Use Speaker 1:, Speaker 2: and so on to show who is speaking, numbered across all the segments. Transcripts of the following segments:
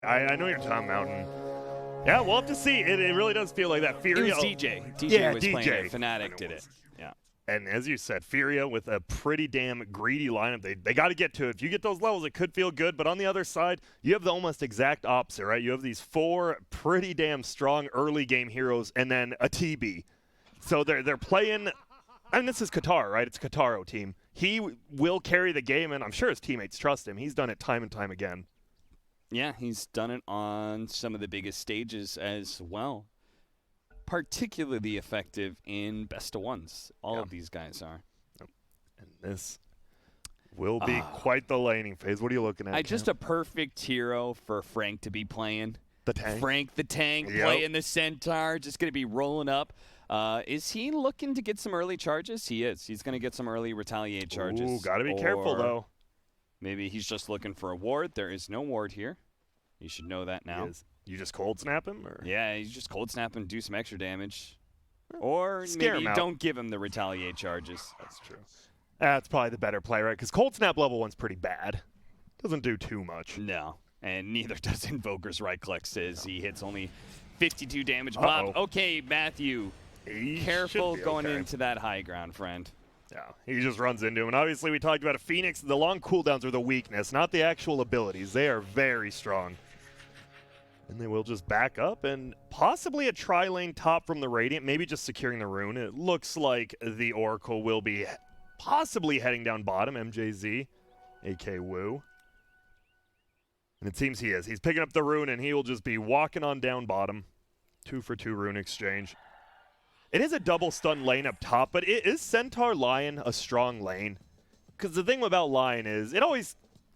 Speaker 1: I know you're talking about. And yeah, we'll have to see. It really does feel like that. FURIA.
Speaker 2: It was DJ. DJ
Speaker 1: yeah,
Speaker 2: was
Speaker 1: DJ.
Speaker 2: playing it. Fnatic did it. Yeah.
Speaker 1: And as you said, FURIA with a pretty damn greedy lineup. They got to get to it. If you get those levels, it could feel good. But on the other side, you have the almost exact opposite, right? You have these 4 pretty damn strong early game heroes and then a TB. So they're playing, and this is Qatar, right? It's a Qataro team. He will carry the game, and I'm sure his teammates trust him. He's done it time and time again.
Speaker 2: Yeah, he's done it on some of the biggest stages as well. Particularly effective in best of ones. All of these guys are.
Speaker 1: And this will be quite the laning phase. What are you looking at?
Speaker 2: Just a perfect hero for Frank to be playing.
Speaker 1: The tank.
Speaker 2: Frank the tank playing the Centaur, just going to be rolling up. Is he looking to get some early charges? He is. He's going to get some early retaliate charges.
Speaker 1: Ooh, got to be careful, though.
Speaker 2: Maybe he's just looking for a ward. There is no ward here. You should know that now.
Speaker 1: You just cold snap him? Or?
Speaker 2: Yeah, you just cold snap him, do some extra damage. Or
Speaker 1: Scare
Speaker 2: maybe
Speaker 1: him out.
Speaker 2: don't give him the retaliate charges.
Speaker 1: That's true. That's probably the better play, right? Because cold snap level 1's pretty bad. Doesn't do too much.
Speaker 2: No, and neither does Invoker's right click. Says he hits only 52 damage. Bob, okay, Matthew, careful going into that high ground, friend.
Speaker 1: Yeah, he just runs into him. And obviously we talked about a Phoenix. The long cooldowns are the weakness, not the actual abilities. They are very strong. And they will just back up and possibly a tri-lane top from the Radiant, maybe just securing the rune. It looks like the Oracle will be possibly heading down bottom, MJZ, AK Wu. And it seems he is. He's picking up the rune, and he will just be walking on down bottom. 2-for-2 rune exchange. It is a double stun lane up top, but is Centaur Lion a strong lane? Because the thing about Lion is, it always...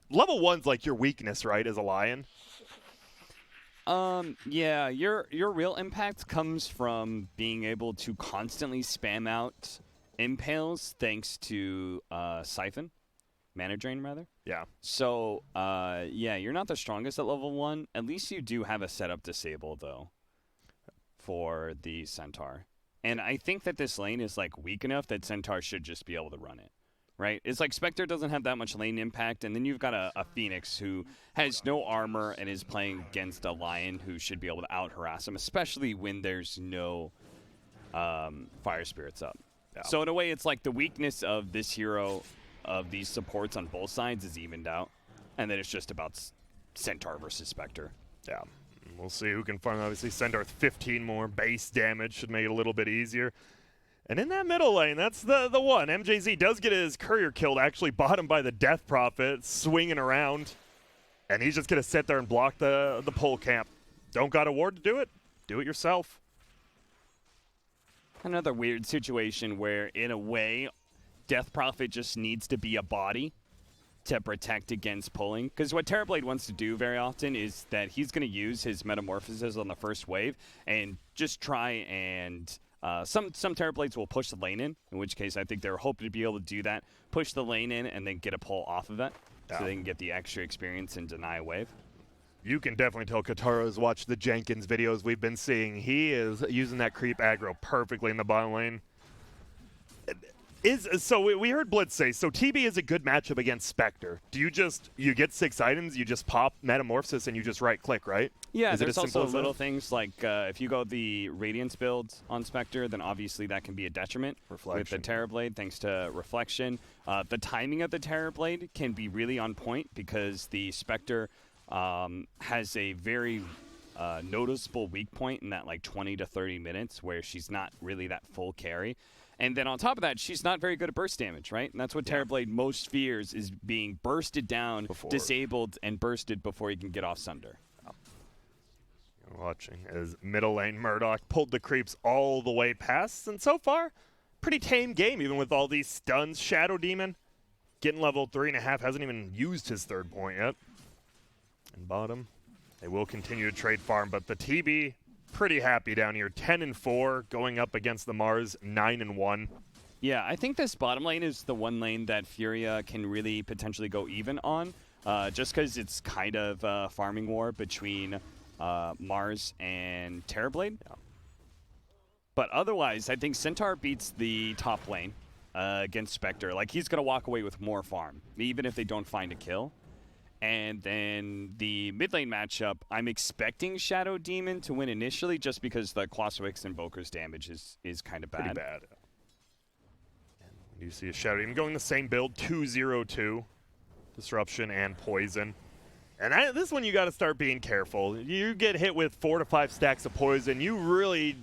Speaker 1: Level 1's like your weakness, right, as a Lion?
Speaker 2: Yeah, your real impact comes from being able to constantly spam out impales thanks to Siphon. Mana Drain, rather.
Speaker 1: Yeah.
Speaker 2: So, yeah, you're not the strongest at level 1. At least you do have a setup disable, though, for the Centaur. And I think that this lane is, like, weak enough that Centaur should just be able to run it, right? It's like Spectre doesn't have that much lane impact, and then you've got a Phoenix who has no armor and is playing against a Lion who should be able to out-harass him, especially when there's no Fire Spirits up. Yeah. So, in a way, it's like the weakness of this hero, of these supports on both sides, is evened out, and then it's just about Centaur versus Spectre.
Speaker 1: Yeah. We'll see who can farm. Obviously, Centaur with 15 more base damage should make it a little bit easier. And in that middle lane, that's the one. MJZ does get his courier killed, actually bottomed by the Death Prophet, swinging around. And he's just going to sit there and block the pole camp. Don't got a ward to do it? Do it yourself.
Speaker 2: Another weird situation where, in a way, Death Prophet just needs to be a body to protect against pulling. Because what Terrorblade wants to do very often is that he's going to use his Metamorphosis on the first wave and just try and... Some Terrorblades will push the lane in which case I think they're hoping to be able to do that, push the lane in, and then get a pull off of it so they can get the extra experience and deny a wave.
Speaker 1: You can definitely tell Qataro's watched the Jenkins videos we've been seeing. He is using that creep aggro perfectly in the bottom lane. So we heard Blitz say, so TB is a good matchup against Spectre. Do you get 6 items, you just pop Metamorphosis, and you just right-click, right?
Speaker 2: Yeah, there's also little things like if you go the Radiance build on Spectre, then obviously that can be a detriment with the Terrorblade, thanks to Reflection. The timing of the Terrorblade can be really on point because the Spectre has a very noticeable weak point in that like 20 to 30 minutes where she's not really that full carry. And then on top of that, she's not very good at burst damage, right? And that's what Terrorblade most fears, is being bursted down, disabled, and bursted before he can get off Sunder.
Speaker 1: Watching as middle lane Murdoch pulled the creeps all the way past, and so far, pretty tame game, even with all these stuns. Shadow Demon getting level 3.5, hasn't even used his 3rd point yet. And bottom, they will continue to trade farm, but the TB... pretty happy down here, 10-4, going up against the Mars, 9-1.
Speaker 2: Yeah, I think this bottom lane is the one lane that FURIA can really potentially go even on, just because it's kind of a farming war between Mars and Terrorblade. Yeah. But otherwise, I think Centaur beats the top lane against Spectre. Like, he's going to walk away with more farm, even if they don't find a kill. And then the mid lane matchup, I'm expecting Shadow Demon to win initially just because the Clausewix Invoker's damage is kind of bad.
Speaker 1: Pretty bad. And you see a Shadow Demon going the same build, 2-0-2. Disruption and Poison. And this is when you got to start being careful. You get hit with 4 to 5 stacks of Poison, you really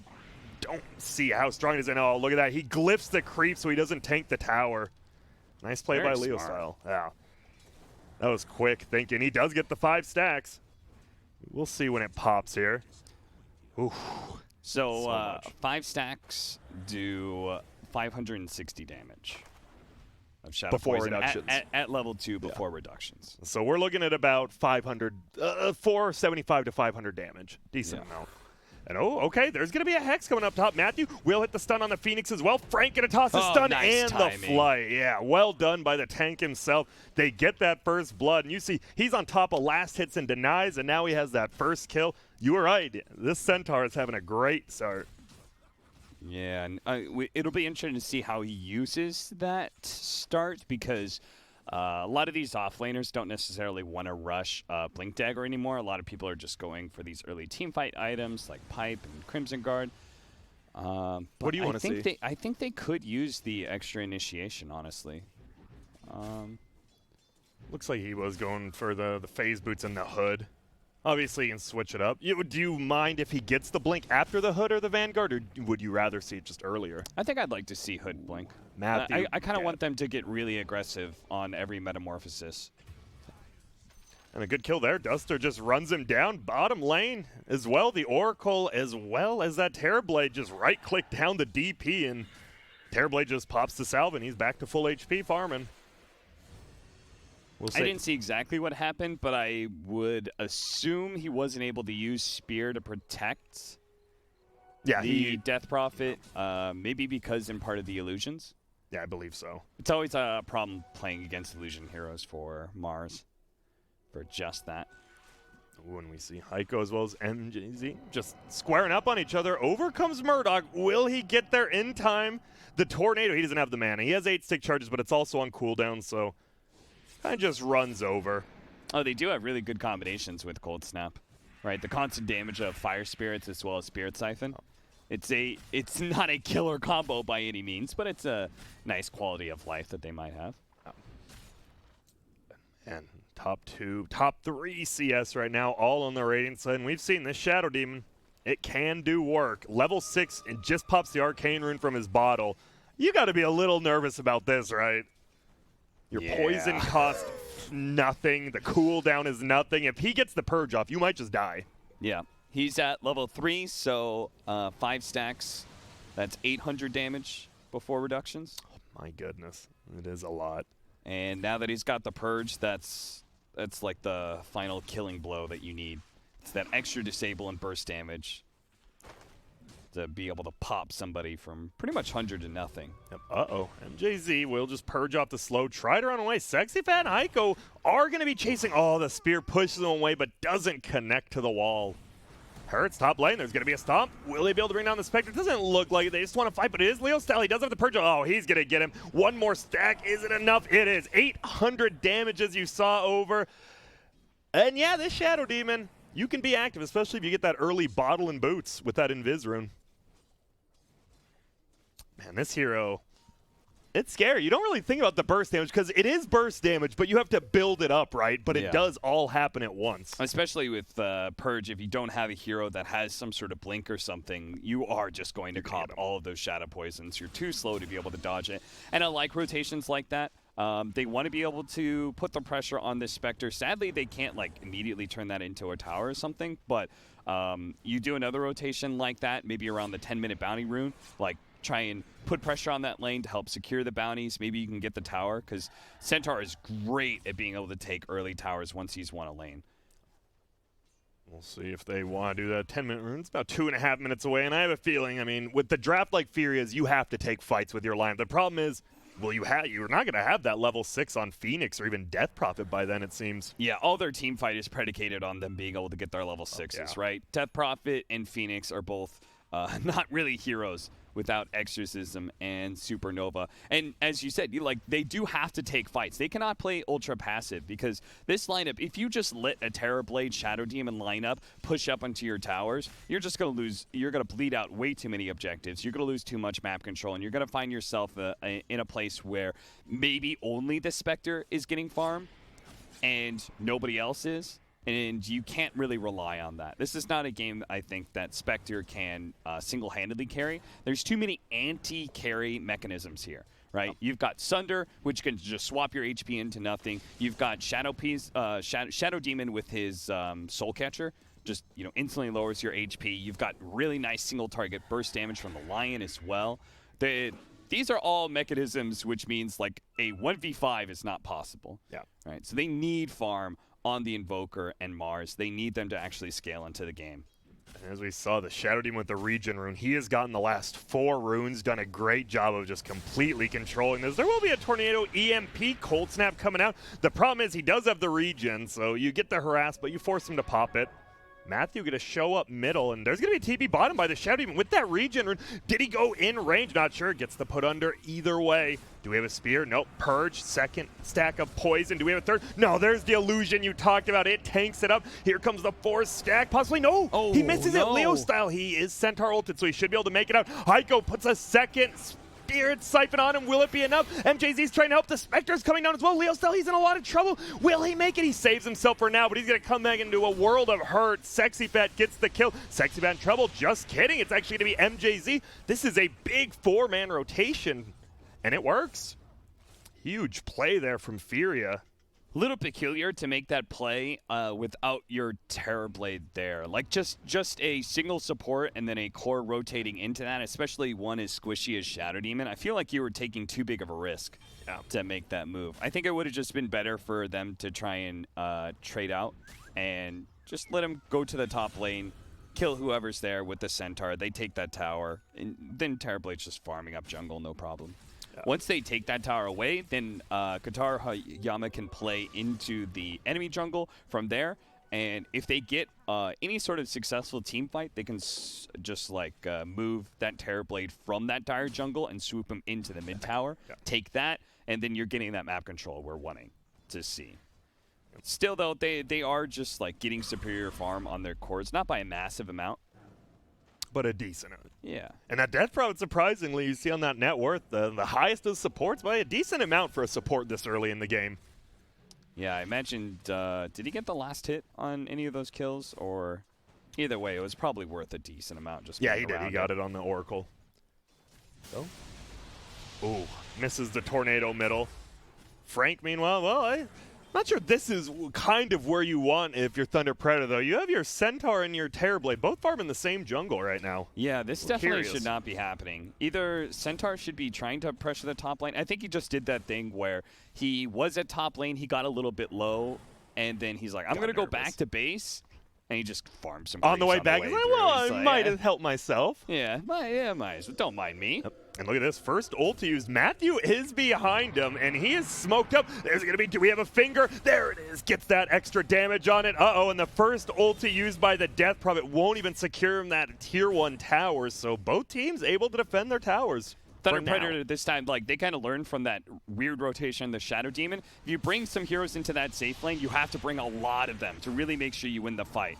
Speaker 1: don't see how strong it is. And oh, look at that. He glyphs the creep so he doesn't tank the tower. Nice play by Leo Style. Yeah. That was quick thinking. He does get the 5 stacks. We'll see when it pops here. Oof.
Speaker 2: So 5 stacks do 560 damage of Shadow
Speaker 1: before
Speaker 2: Poison
Speaker 1: reductions.
Speaker 2: At level 2 before reductions.
Speaker 1: So we're looking at about 475 to 500 damage. Decent amount. And okay, there's going to be a Hex coming up top. Matthew will hit the stun on the Phoenix as well. Frank going to toss the stun
Speaker 2: nice
Speaker 1: and
Speaker 2: timing.
Speaker 1: the flight. Yeah, well done by the tank himself. They get that first blood, and you see he's on top of last hits and denies, and now he has that first kill. You were right. This Centaur is having a great start.
Speaker 2: Yeah, and it'll be interesting to see how he uses that start because a lot of these offlaners don't necessarily want to rush Blink Dagger anymore. A lot of people are just going for these early teamfight items like Pipe and Crimson Guard.
Speaker 1: What do you want to see?
Speaker 2: I think they could use the extra initiation, honestly.
Speaker 1: Looks like he was going for the phase boots and the hood. Obviously, you can switch it up. Do you mind if he gets the blink after the hood or the Vanguard, or would you rather see it just earlier?
Speaker 2: I think I'd like to see hood blink.
Speaker 1: Matthew,
Speaker 2: I kind of want them to get really aggressive on every metamorphosis.
Speaker 1: And a good kill there. Duster just runs him down. Bottom lane as well. The Oracle as well as that Terrorblade just right-click down the DP, and Terrorblade just pops the salve, and he's back to full HP farming.
Speaker 2: I didn't see exactly what happened, but I would assume he wasn't able to use Spear to protect the Death Prophet, maybe because in part of the illusions.
Speaker 1: Yeah, I believe so.
Speaker 2: It's always a problem playing against illusion heroes for Mars, for just that.
Speaker 1: When we see Heiko as well as MJZ just squaring up on each other, over comes Murdoch. Will he get there in time? The Tornado, he doesn't have the mana. He has 8 stick charges, but it's also on cooldown, so kind of just runs over.
Speaker 2: Oh, they do have really good combinations with Cold Snap, right? The constant damage of Fire Spirits as well as Spirit Siphon. It's not a killer combo by any means, but it's a nice quality of life that they might have.
Speaker 1: And top 3 CS right now, all on the Radiant side. And we've seen this Shadow Demon. It can do work. Level 6 and just pops the Arcane Rune from his bottle. You got to be a little nervous about this, right? Your poison cost nothing. The cooldown is nothing. If he gets the purge off, you might just die.
Speaker 2: Yeah. He's at level 3, so 5 stacks. That's 800 damage before reductions.
Speaker 1: Oh, my goodness. It is a lot.
Speaker 2: And now that he's got the purge, that's like the final killing blow that you need. It's that extra disable and burst damage to be able to pop somebody from pretty much 100 to nothing.
Speaker 1: Yep. Uh-oh. MJZ will just purge off the slow. Try to run away. Sexy Fat and Heiko are going to be chasing. Oh, the spear pushes them away but doesn't connect to the wall. Hurts top lane. There's going to be a stomp. Will they be able to bring down the Spectre? It doesn't look like it. They just want to fight, but it is Leo Style. He does have the purge. Oh, he's going to get him. One more stack. Is it enough? It is. 800 damage as you saw over. And yeah, this Shadow Demon, you can be active, especially if you get that early bottle and boots with that Invis rune. Man, this hero, it's scary. You don't really think about the burst damage because it is burst damage, but you have to build it up, right? But it does all happen at once.
Speaker 2: Especially with Purge, if you don't have a hero that has some sort of blink or something, you are just going to cop all of those shadow poisons. You're too slow to be able to dodge it. And I like rotations like that. They want to be able to put the pressure on this Spectre. Sadly, they can't like immediately turn that into a tower or something, but you do another rotation like that, maybe around the 10-minute bounty rune, like try and put pressure on that lane to help secure the bounties. Maybe you can get the tower, because Centaur is great at being able to take early towers once he's won a lane.
Speaker 1: We'll see if they want to do that 10-minute rune. It's about 2.5 minutes away, and I have a feeling, I mean, with the draft like Furia's, you have to take fights with your line. The problem is, well, you're not going to have that level 6 on Phoenix or even Death Prophet by then, it seems.
Speaker 2: Yeah, all their team fight is predicated on them being able to get their level 6s, right? Death Prophet and Phoenix are both not really heroes without Exorcism and Supernova. And as you said, they do have to take fights. They cannot play ultra passive because this lineup, if you just let a Terrorblade Shadow Demon lineup push up onto your towers, you're just going to lose. You're going to bleed out way too many objectives. You're going to lose too much map control, and you're going to find yourself in a place where maybe only the Spectre is getting farm and nobody else is. And you can't really rely on that. This is not a game, I think, that Spectre can single-handedly carry. There's too many anti-carry mechanisms here, right? You've got Sunder, which can just swap your HP into nothing. You've got Shadow Demon with his Soul Catcher, just instantly lowers your HP. You've got really nice single-target burst damage from the Lion as well. These are all mechanisms, which means like a 1v5 is not possible.
Speaker 1: Yeah.
Speaker 2: Right. So they need farm on the Invoker and Mars. They need them to actually scale into the game.
Speaker 1: And as we saw, the Shadow Demon with the Regen rune, he has gotten the last 4 runes, done a great job of just completely controlling this. There will be a Tornado EMP Cold Snap coming out. The problem is he does have the Regen, so you get the harass, but you force him to pop it. Matthew going to show up middle, and there's going to be a TP bottom by the Shadow Demon with that Regen rune. Did he go in range? Not sure. Gets the put under either way. Do we have a spear? Nope. Purge. Second stack of poison. Do we have a third? No, there's the illusion you talked about. It tanks it up. Here comes the 4th stack. Possibly no.
Speaker 2: Oh,
Speaker 1: he misses it Leo style. He is Centaur ulted, so he should be able to make it out. Heiko puts a second Spirit Siphon on him. Will it be enough? MJZ's trying to help. The Spectre's coming down as well. Leo still, he's in a lot of trouble. Will he make it? He saves himself for now, but he's going to come back into a world of hurt. Sexy Fat gets the kill. Sexy Fat in trouble. Just kidding. It's actually going to be MJZ. This is a big 4-man rotation, and it works. Huge play there from Furia.
Speaker 2: A little peculiar to make that play without your Terrorblade there. Like just a single support and then a core rotating into that, especially one as squishy as Shadow Demon. I feel like you were taking too big of a risk to make that move. I think it would have just been better for them to try and trade out and just let him go to the top lane, kill whoever's there with the Centaur. They take that tower, and then Terrorblade's just farming up jungle, no problem. Once they take that tower away, then Qatar Hayama can play into the enemy jungle from there. And if they get any sort of successful team fight, they can just move that Terrorblade from that dire jungle and swoop him into the mid tower, take that, and then you're getting that map control we're wanting to see. Still, though, they are just getting superior farm on their cores, not by a massive amount,
Speaker 1: but a decent amount.
Speaker 2: Yeah.
Speaker 1: And that death profit, surprisingly, you see on that net worth, the highest of supports by a decent amount for a support this early in the game.
Speaker 2: Yeah, I mentioned, did he get the last hit on any of those kills? Or either way, it was probably worth a decent amount. Just
Speaker 1: yeah, he did. He got it on the Oracle. So, ooh, misses the Tornado middle. Frank, meanwhile, well, I'm not sure this is kind of where you want if you're Thunder Predator, though. You have your Centaur and your Terrorblade both farming the same jungle right now.
Speaker 2: Yeah, this definitely should not be happening. Either Centaur should be trying to pressure the top lane. I think he just did that thing where he was at top lane, he got a little bit low, and then he's like, I'm going to go back to base. And he just farmed some
Speaker 1: on the way back. He's like, well, I might have helped myself.
Speaker 2: Yeah, might. Don't mind me.
Speaker 1: Yep. And look at this. First ult to use. Matthew is behind him, and he is smoked up. There's going to be, do we have a finger? There it is. Gets that extra damage on it. Uh-oh, and the first ulti used by the Death Prophet won't even secure him that Tier 1 towers. So both teams able to defend their towers.
Speaker 2: Thunder Predator this time, they kind of learned from that weird rotation, the Shadow Demon. If you bring some heroes into that safe lane, you have to bring a lot of them to really make sure you win the fight.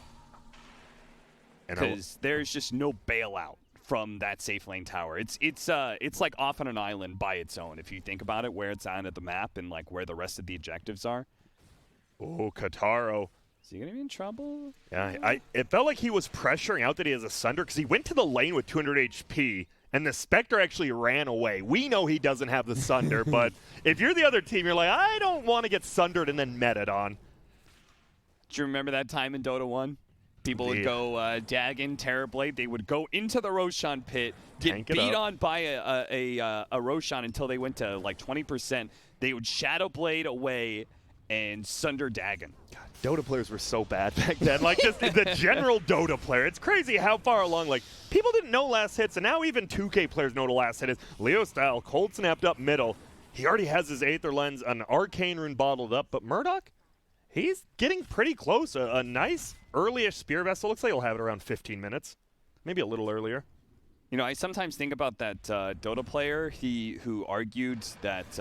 Speaker 2: Because there's just no bailout from that safe lane tower. It's like off on an island by its own, if you think about it, where it's on at the map and where the rest of the objectives are.
Speaker 1: Oh, Kataro.
Speaker 2: Is he going to be in trouble?
Speaker 1: Yeah, it felt like he was pressuring out that he has a Sunder because he went to the lane with 200 HP. And the Spectre actually ran away. We know he doesn't have the Sunder, but if you're the other team, you're like, I don't want to get Sundered and then meted on.
Speaker 2: Do you remember that time in Dota 1? People would go Dagon, Terrorblade. They would go into the Roshan pit, get beat on by a Roshan until they went to 20%. They would Shadow Blade away and Sunder Dagon.
Speaker 1: God, Dota players were so bad back then. Just the general Dota player. It's crazy how far along, people didn't know last hits, and now even 2K players know the last hit is. Leo style, cold snapped up middle. He already has his Aether Lens, an Arcane Rune bottled up, but Murdoch, he's getting pretty close. A nice early-ish Spear Vessel. Looks like he'll have it around 15 minutes. Maybe a little earlier.
Speaker 2: You know, I sometimes think about that Dota player who argued that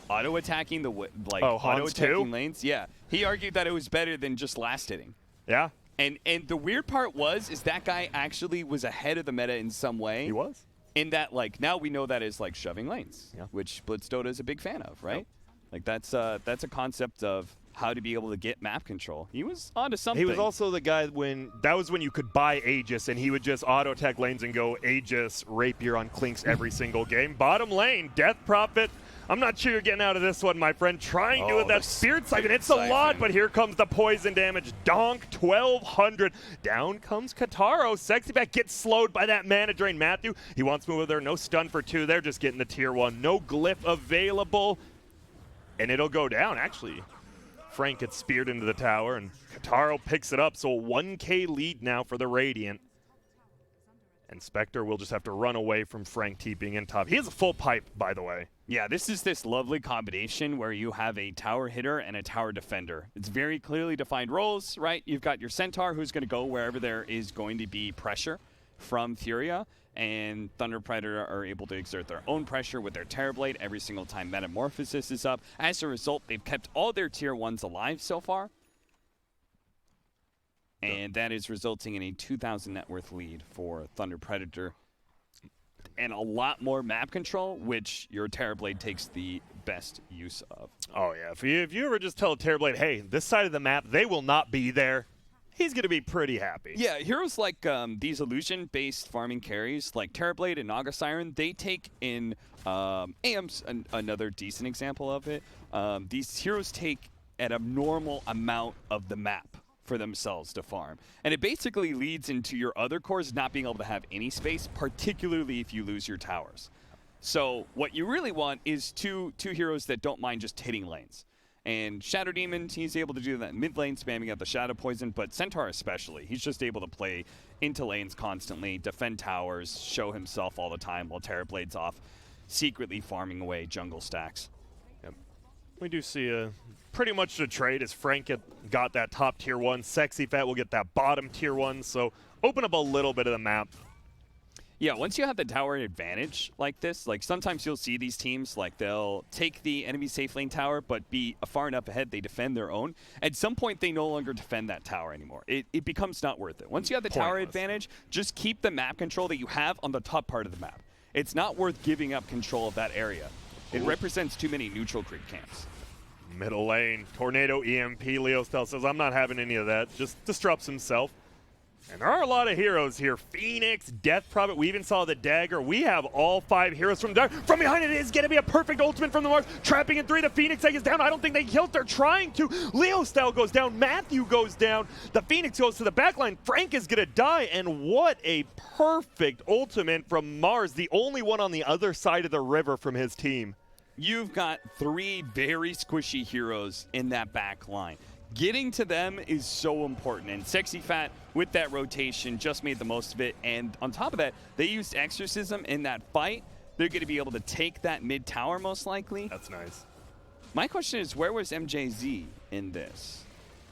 Speaker 2: auto attacking auto attacking lanes. Yeah, he argued that it was better than just last hitting.
Speaker 1: Yeah.
Speaker 2: And the weird part is that guy actually was ahead of the meta in some way.
Speaker 1: He was.
Speaker 2: In that, like, now we know that is like shoving lanes,
Speaker 1: yeah.
Speaker 2: which Blitz Dota is a big fan of, right?
Speaker 1: Yep.
Speaker 2: Like that's a concept of how to be able to get map control. He was onto something.
Speaker 1: He was also the guy that was when you could buy Aegis, and he would just auto attack lanes and go Aegis Rapier on Clinks every single game. Bottom lane, Death Prophet. I'm not sure you're getting out of this one, my friend. Trying to with that Spirit Siphon. It's a lot, but here comes the poison damage. Donk, 1,200. Down comes Kataro. Sexy Fat gets slowed by that mana drain. Matthew, he wants to move over there. No stun for 2. They're just getting the tier 1. No glyph available. And it'll go down, actually. Frank gets speared into the tower, and Kataro picks it up. So a 1K lead now for the Radiant. And Spectre will just have to run away from Frank TPing in top. He has a full pipe, by the way.
Speaker 2: Yeah, this is this lovely combination where you have a tower hitter and a tower defender. It's very clearly defined roles, right? You've got your Centaur who's going to go wherever there is going to be pressure from Furia, and Thunder Predator are able to exert their own pressure with their Terrorblade every single time Metamorphosis is up. As a result, they've kept all their tier 1s alive so far. And that is resulting in a 2,000 net worth lead for Thunder Predator. And a lot more map control, which your Terrorblade takes the best use of.
Speaker 1: Oh, yeah. If you ever just tell a Terrorblade, hey, this side of the map, they will not be there, he's going to be pretty happy.
Speaker 2: Yeah, heroes like these illusion-based farming carries, like Terrorblade and Naga Siren, they take in AM's another decent example of it. These heroes take an abnormal amount of the map for themselves to farm. And it basically leads into your other cores not being able to have any space, particularly if you lose your towers. So what you really want is two heroes that don't mind just hitting lanes. And Shadow Demon, he's able to do that in mid lane, spamming out the Shadow Poison, but Centaur especially. He's just able to play into lanes constantly, defend towers, show himself all the time while Terrorblade's off, secretly farming away jungle stacks.
Speaker 1: Yep. We do see pretty much the trade as Frank got that top tier 1. Sexy Fat will get that bottom tier 1, so open up a little bit of the map.
Speaker 2: Yeah, once you have the tower advantage like this, like sometimes you'll see these teams, like they'll take the enemy safe lane tower, but be far enough ahead they defend their own. At some point, they no longer defend that tower anymore. It becomes not worth it. Once you have the tower advantage, just keep the map control that you have on the top part of the map. It's not worth giving up control of that area. It represents too many neutral creep camps.
Speaker 1: Middle lane, Tornado EMP. Leostel says, I'm not having any of that. Just disrupts himself. And there are a lot of heroes here. Phoenix, Death Prophet. We even saw the dagger. We have all 5 heroes from behind. It is going to be a perfect ultimate from the Mars. Trapping in 3. The Phoenix egg is down. I don't think they killed. They're trying to. Leostel goes down. Matthew goes down. The Phoenix goes to the backline. Frank is going to die. And what a perfect ultimate from Mars. The only one on the other side of the river from his team.
Speaker 2: You've got 3 very squishy heroes in that back line. Getting to them is so important, and Sexy Fat, with that rotation, just made the most of it. And on top of that, they used Exorcism in that fight. They're going to be able to take that mid tower, most likely.
Speaker 1: That's nice.
Speaker 2: My question is, where was MJZ in this?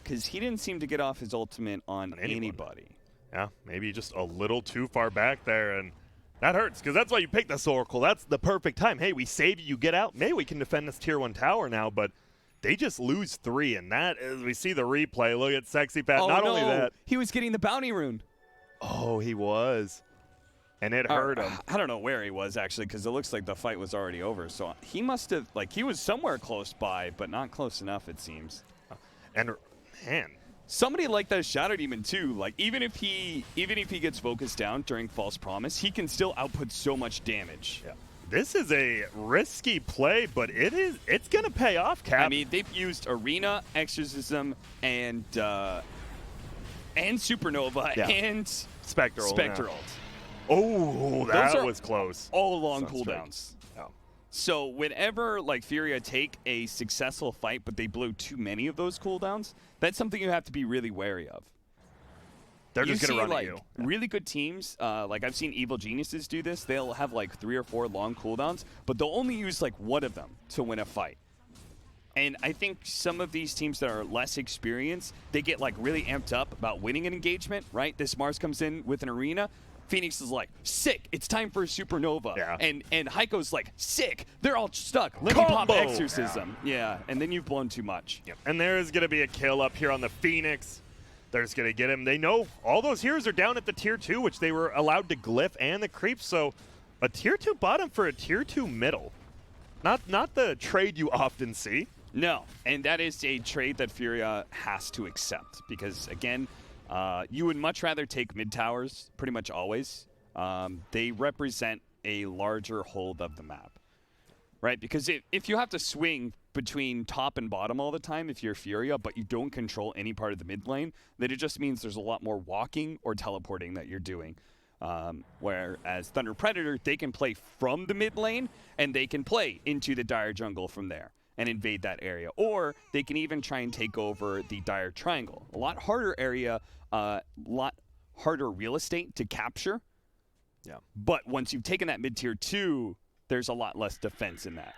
Speaker 2: Because he didn't seem to get off his ultimate on anybody.
Speaker 1: Yeah, maybe just a little too far back there, and that hurts, because that's why you pick this Oracle. That's the perfect time. Hey, we save you, you get out. Maybe we can defend this tier 1 tower now, but they just lose 3, and that is, we see the replay. Look at Sexy Fat. Not only that,
Speaker 2: he was getting the bounty rune.
Speaker 1: Oh, he was. And it hurt him.
Speaker 2: I don't know where he was, actually, because it looks like the fight was already over. So he must have, like, he was somewhere close by, but not close enough, it seems.
Speaker 1: And, man.
Speaker 2: Somebody like that Shadow Demon, too, like, even if he gets focused down during False Promise, he can still output so much damage.
Speaker 1: Yeah. This is a risky play, but it's going to pay off, Cap.
Speaker 2: I mean, they've used Arena, Exorcism, and Supernova, and
Speaker 1: Spectral.
Speaker 2: Spectral.
Speaker 1: Oh, that was close.
Speaker 2: All long cooldowns.
Speaker 1: Oh.
Speaker 2: So whenever, like, Furia take a successful fight, but they blow too many of those cooldowns, that's something you have to be really wary of.
Speaker 1: They're just going to run
Speaker 2: like,
Speaker 1: at you.
Speaker 2: Really good teams, like I've seen Evil Geniuses do this. They'll have like 3 or 4 long cooldowns, but they'll only use like one of them to win a fight. And I think some of these teams that are less experienced, they get like really amped up about winning an engagement, right? This Mars comes in with an Arena. Phoenix is like, sick, it's time for a supernova.
Speaker 1: Yeah.
Speaker 2: And Heiko's like, sick, they're all stuck. Let me pop
Speaker 1: Combo!
Speaker 2: exorcism. Yeah, and then you've blown too much.
Speaker 1: Yep. And there is going to be a kill up here on the Phoenix. They're just going to get him. They know all those heroes are down at the tier 2, which they were allowed to glyph and the creep. So a tier 2 bottom for a tier 2 middle. Not the trade you often see.
Speaker 2: No, and that is a trade that FURIA has to accept because, again, you would much rather take mid towers pretty much always. They represent a larger hold of the map, right? Because if you have to swing between top and bottom all the time, if you're FURIA, but you don't control any part of the mid lane, then it just means there's a lot more walking or teleporting that you're doing. Whereas Thunder Predator, they can play from the mid lane, and they can play into the Dire jungle from there and invade that area. Or they can even try and take over the Dire triangle. A lot harder area, lot harder real estate to capture.
Speaker 1: Yeah.
Speaker 2: But once you've taken that mid-tier 2, there's a lot less defense in that.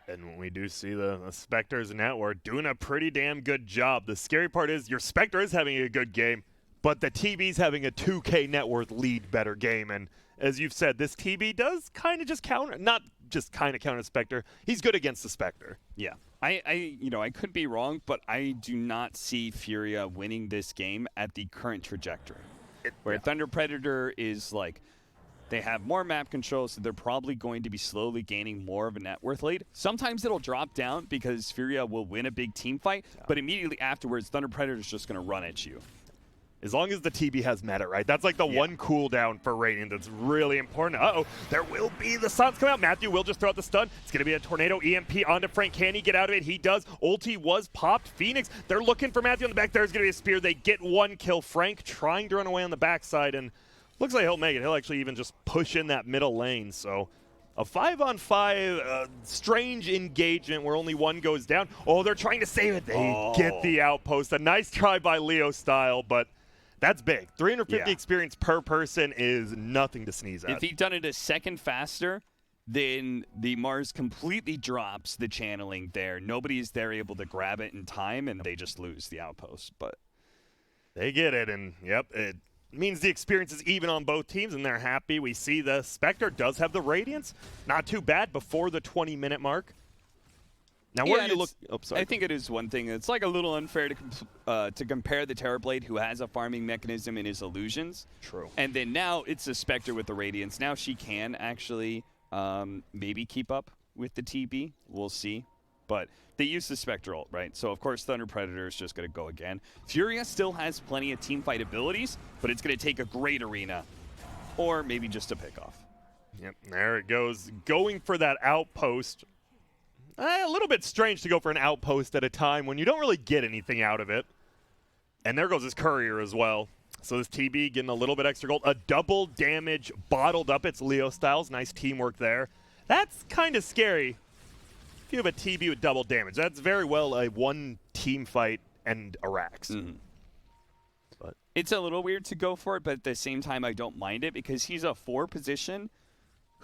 Speaker 1: And when we do see the Spectres now, we're doing a pretty damn good job. The scary part is your Spectre is having a good game, but the TB's having a 2K net worth lead better game. And as you've said, this TB does kind of just counter, not just kind of counter Spectre. He's good against the Spectre.
Speaker 2: Yeah. I could be wrong, but I do not see FURIA winning this game at the current trajectory. Where Thunder Predator is like, they have more map control, so they're probably going to be slowly gaining more of a net worth lead. Sometimes it'll drop down because FURIA will win a big team fight, but immediately afterwards, Thunder Predator's just going to run at you.
Speaker 1: As long as the TB has meta, right? That's like the one cooldown for Radiant that's really important. Uh-oh, there will be the stuns come out. Matthew will just throw out the stun. It's going to be a tornado EMP onto Frank. Can he get out of it? He does. Ulti was popped. Phoenix, they're looking for Matthew on the back. There's going to be a spear. They get one kill. Frank trying to run away on the backside, and looks like he'll make it. He'll actually even just push in that middle lane. So a 5-on-5 strange engagement where only one goes down. Oh, they're trying to save it. They get the outpost. A nice try by Leo Style, but that's big. 350 experience per person is nothing to sneeze at.
Speaker 2: If he'd done it a second faster, then the Mars completely drops the channeling there. Nobody's there able to grab it in time, and they just lose the outpost. But
Speaker 1: they get it, and it means the experience is even on both teams, and they're happy. We see the Spectre does have the Radiance. Not too bad before the 20-minute mark. Now, where you look? Oh, sorry.
Speaker 2: I think it is one thing. It's like a little unfair to compare the Terrorblade, who has a farming mechanism in his illusions.
Speaker 1: True.
Speaker 2: And then now it's the Spectre with the Radiance. Now she can actually maybe keep up with the TB. We'll see. But they use the Spectre ult, right? So, of course, Thunder Predator is just going to go again. FURIA still has plenty of teamfight abilities, but it's going to take a great arena or maybe just a pickoff.
Speaker 1: Yep, there it goes. Going for that outpost. A little bit strange to go for an outpost at a time when you don't really get anything out of it. And there goes his courier as well. So this TB getting a little bit extra gold. A double damage bottled up. It's Leo Styles. Nice teamwork there. That's kind of scary. If you have a TB with double damage, that's very well a one team fight and a Rax. But
Speaker 2: it's a little weird to go for it, but at the same time, I don't mind it because he's a 4 position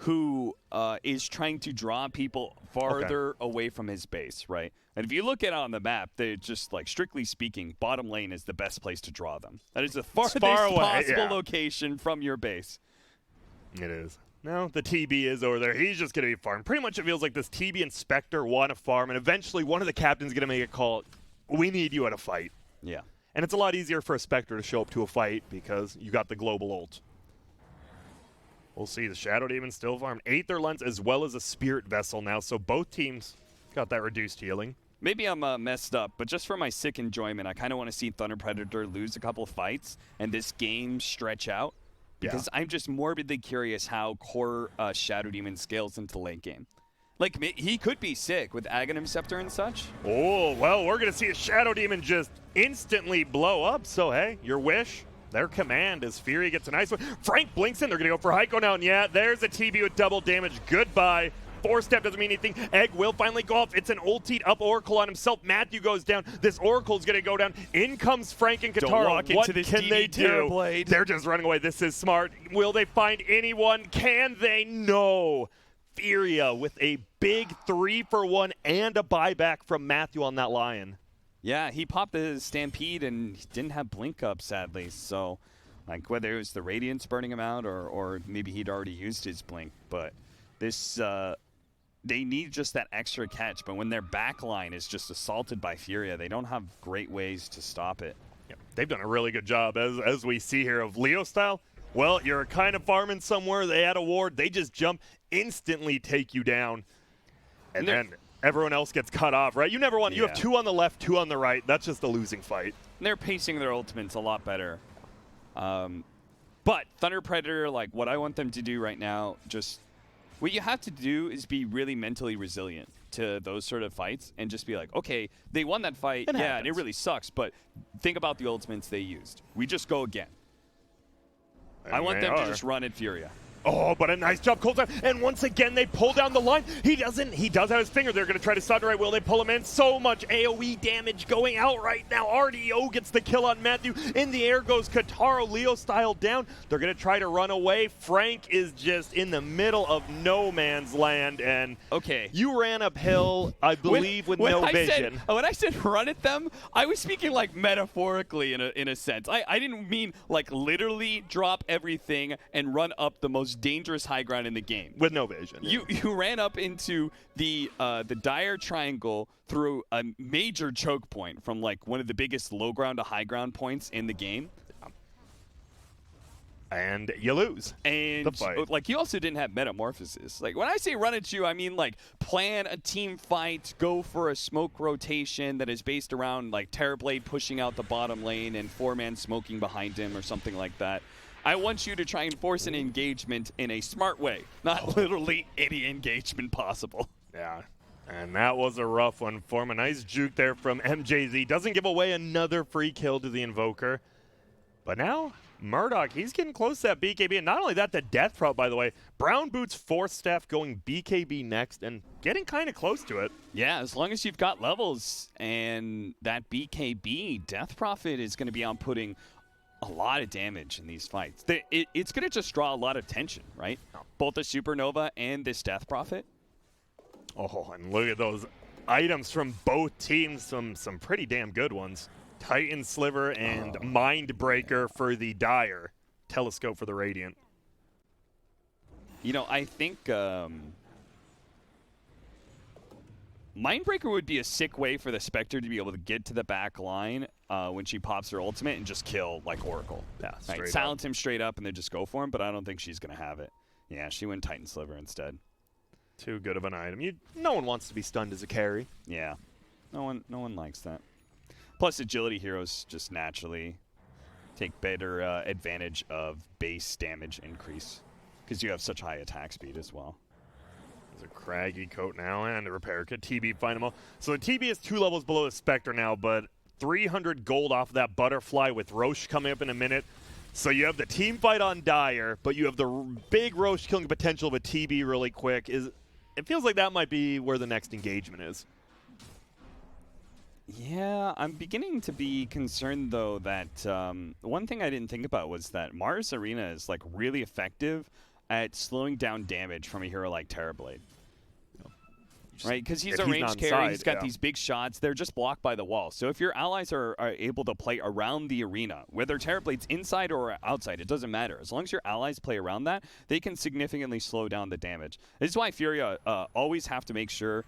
Speaker 2: who is trying to draw people farther away from his base, right? And if you look at it on the map, they're just, like, strictly speaking, bottom lane is the best place to draw them. That is the farthest possible location from your base.
Speaker 1: It is. No, the TB is over there. He's just going to be farmed. Pretty much it feels like this TB and Spectre want to farm, and eventually one of the captains is going to make a call. We need you at a fight.
Speaker 2: Yeah.
Speaker 1: And it's a lot easier for a Spectre to show up to a fight because you got the global ult. We'll see. The Shadow Demon still farmed Aether Lens as well as a Spirit Vessel now, so both teams got that reduced healing.
Speaker 2: Maybe I'm messed up, but just for my sick enjoyment, I kind of want to see Thunder Predator lose a couple of fights and this game stretch out because I'm just morbidly curious how core Shadow Demon scales into the late game. Like, he could be sick with Aghanim Scepter and such.
Speaker 1: Oh, well, we're going to see a Shadow Demon just instantly blow up, so hey, your wish. Their command as FURIA gets a nice one. Frank blinks in. They're going to go for Heiko now. And yeah, there's a TB with double damage. Goodbye. 4-step doesn't mean anything. Egg will finally go off. It's an ultied up Oracle on himself. Matthew goes down. This Oracle's going to go down. In comes Frank and Katara. What can they do? They're just running away. This is smart. Will they find anyone? Can they? No. FURIA with a big 3-for-1 and a buyback from Matthew on that Lion.
Speaker 2: Yeah, he popped the Stampede and he didn't have Blink up, sadly. So Like whether it was the Radiance burning him out or maybe he'd already used his blink. But this, they need just that extra catch. But when their back line is just assaulted by Furia, they don't have great ways to stop it.
Speaker 1: Yep. They've done a really good job, as we see here, of Leo style. Well, you're kind of farming somewhere. They add a ward. They just jump, instantly take you down. And then everyone else gets cut off, right? You never want, you have 2 on the left, 2 on the right. That's just a losing fight.
Speaker 2: And they're pacing their ultimates a lot better. But Thunder Predator, like what I want them to do right now, just what you have to do is be really mentally resilient to those sort of fights and just be like, okay, they won that fight. And it really sucks, but think about the ultimates they used. We just go again. And I want them to just run at Furia.
Speaker 1: Oh, but a nice job, Cold Time. And once again, they pull down the line. He does have his finger. They're going to try to stun right. Will they pull him in? So much AoE damage going out right now. RDO gets the kill on Matthew. In the air goes Kataro, Leo style down. They're going to try to run away. Frank is just in the middle of no man's land. And you ran uphill, I believe, with no vision.
Speaker 2: When I said run at them, I was speaking like metaphorically in a sense. I didn't mean like literally drop everything and run up the most dangerous high ground in the game
Speaker 1: with no vision.
Speaker 2: You ran up into the dire triangle through a major choke point from like one of the biggest low ground to high ground points in the game,
Speaker 1: and you lose.
Speaker 2: And
Speaker 1: the fight.
Speaker 2: Like you also didn't have metamorphosis. Like when I say run at you, I mean like plan a team fight, go for a smoke rotation that is based around like Terrorblade pushing out the bottom lane and 4-man smoking behind him or something like that. I want you to try and force an engagement in a smart way, not literally any engagement possible.
Speaker 1: Yeah, and that was a rough one for him. A nice juke there from MJZ. Doesn't give away another free kill to the Invoker. But now, Murdoch, he's getting close to that BKB. And not only that, the Death Prop, by the way. Brown Boots, 4th staff going BKB next and getting kind of close to it.
Speaker 2: Yeah, as long as you've got levels and that BKB, Death Prophet is going to be outputting a lot of damage in these fights. It's going to just draw a lot of tension, right? Both the Supernova and this Death Prophet.
Speaker 1: Oh, and look at those items from both teams. Some pretty damn good ones. Titan Sliver and Mindbreaker for the Dire. Telescope for the Radiant.
Speaker 2: You know, I think Mindbreaker would be a sick way for the Spectre to be able to get to the back line when she pops her ultimate and just kill like Oracle.
Speaker 1: Yeah,
Speaker 2: right? Silence him straight up and then just go for him, but I don't think she's going to have it. Yeah, she went Titan Sliver instead.
Speaker 1: Too good of an item. No one wants to be stunned as a carry.
Speaker 2: Yeah, no one likes that. Plus, agility heroes just naturally take better advantage of base damage increase because you have such high attack speed as well.
Speaker 1: There's a craggy coat now and a repair kit. TB find them all. So the TB is 2 levels below the Spectre now, but 300 gold off of that Butterfly with Roche coming up in a minute. So you have the team fight on Dire, but you have the big Roche killing potential of a TB really quick. It feels like that might be where the next engagement is.
Speaker 2: Yeah, I'm beginning to be concerned, though, that one thing I didn't think about was that Mars Arena is like really effective at slowing down damage from a hero like Terrorblade. Right, because he's a range carry, he's got these big shots, they're just blocked by the wall. So if your allies are able to play around the arena, whether Terrorblade's inside or outside, it doesn't matter. As long as your allies play around that, they can significantly slow down the damage. This is why Furia always have to make sure,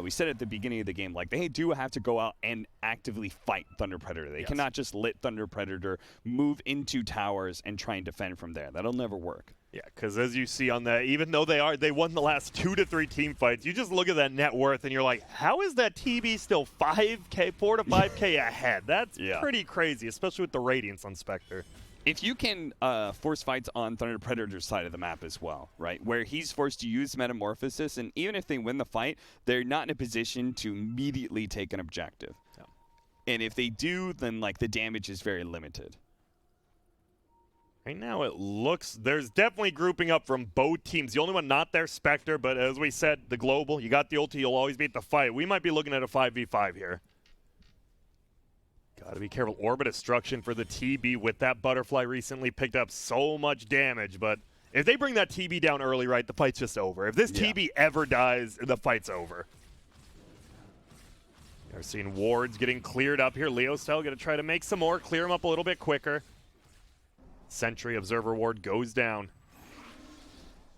Speaker 2: we said at the beginning of the game, like they do have to go out and actively fight Thunder Predator. They cannot just let Thunder Predator move into towers and try and defend from there. That'll never work.
Speaker 1: Yeah, because as you see on that, even though they won the last 2 to 3 team fights, you just look at that net worth and you're like, how is that TB still 5K, 4 to 5K ahead? That's pretty crazy, especially with the Radiance on Spectre.
Speaker 2: If you can force fights on Thunder Predator's side of the map as well, right, where he's forced to use Metamorphosis, and even if they win the fight, they're not in a position to immediately take an objective. Yeah. And if they do, then like the damage is very limited.
Speaker 1: Right now it looks, there's definitely grouping up from both teams. The only one not there, Spectre, but as we said, the Global, you got the ulti, you'll always beat the fight. We might be looking at a 5v5 here. Got to be careful. Orbit Destruction for the TB with that Butterfly recently picked up so much damage, but if they bring that TB down early, right, the fight's just over. If this TB ever dies, the fight's over. We're seeing wards getting cleared up here. Leo style going to try to make some more, clear them up a little bit quicker. Sentry Observer Ward goes down.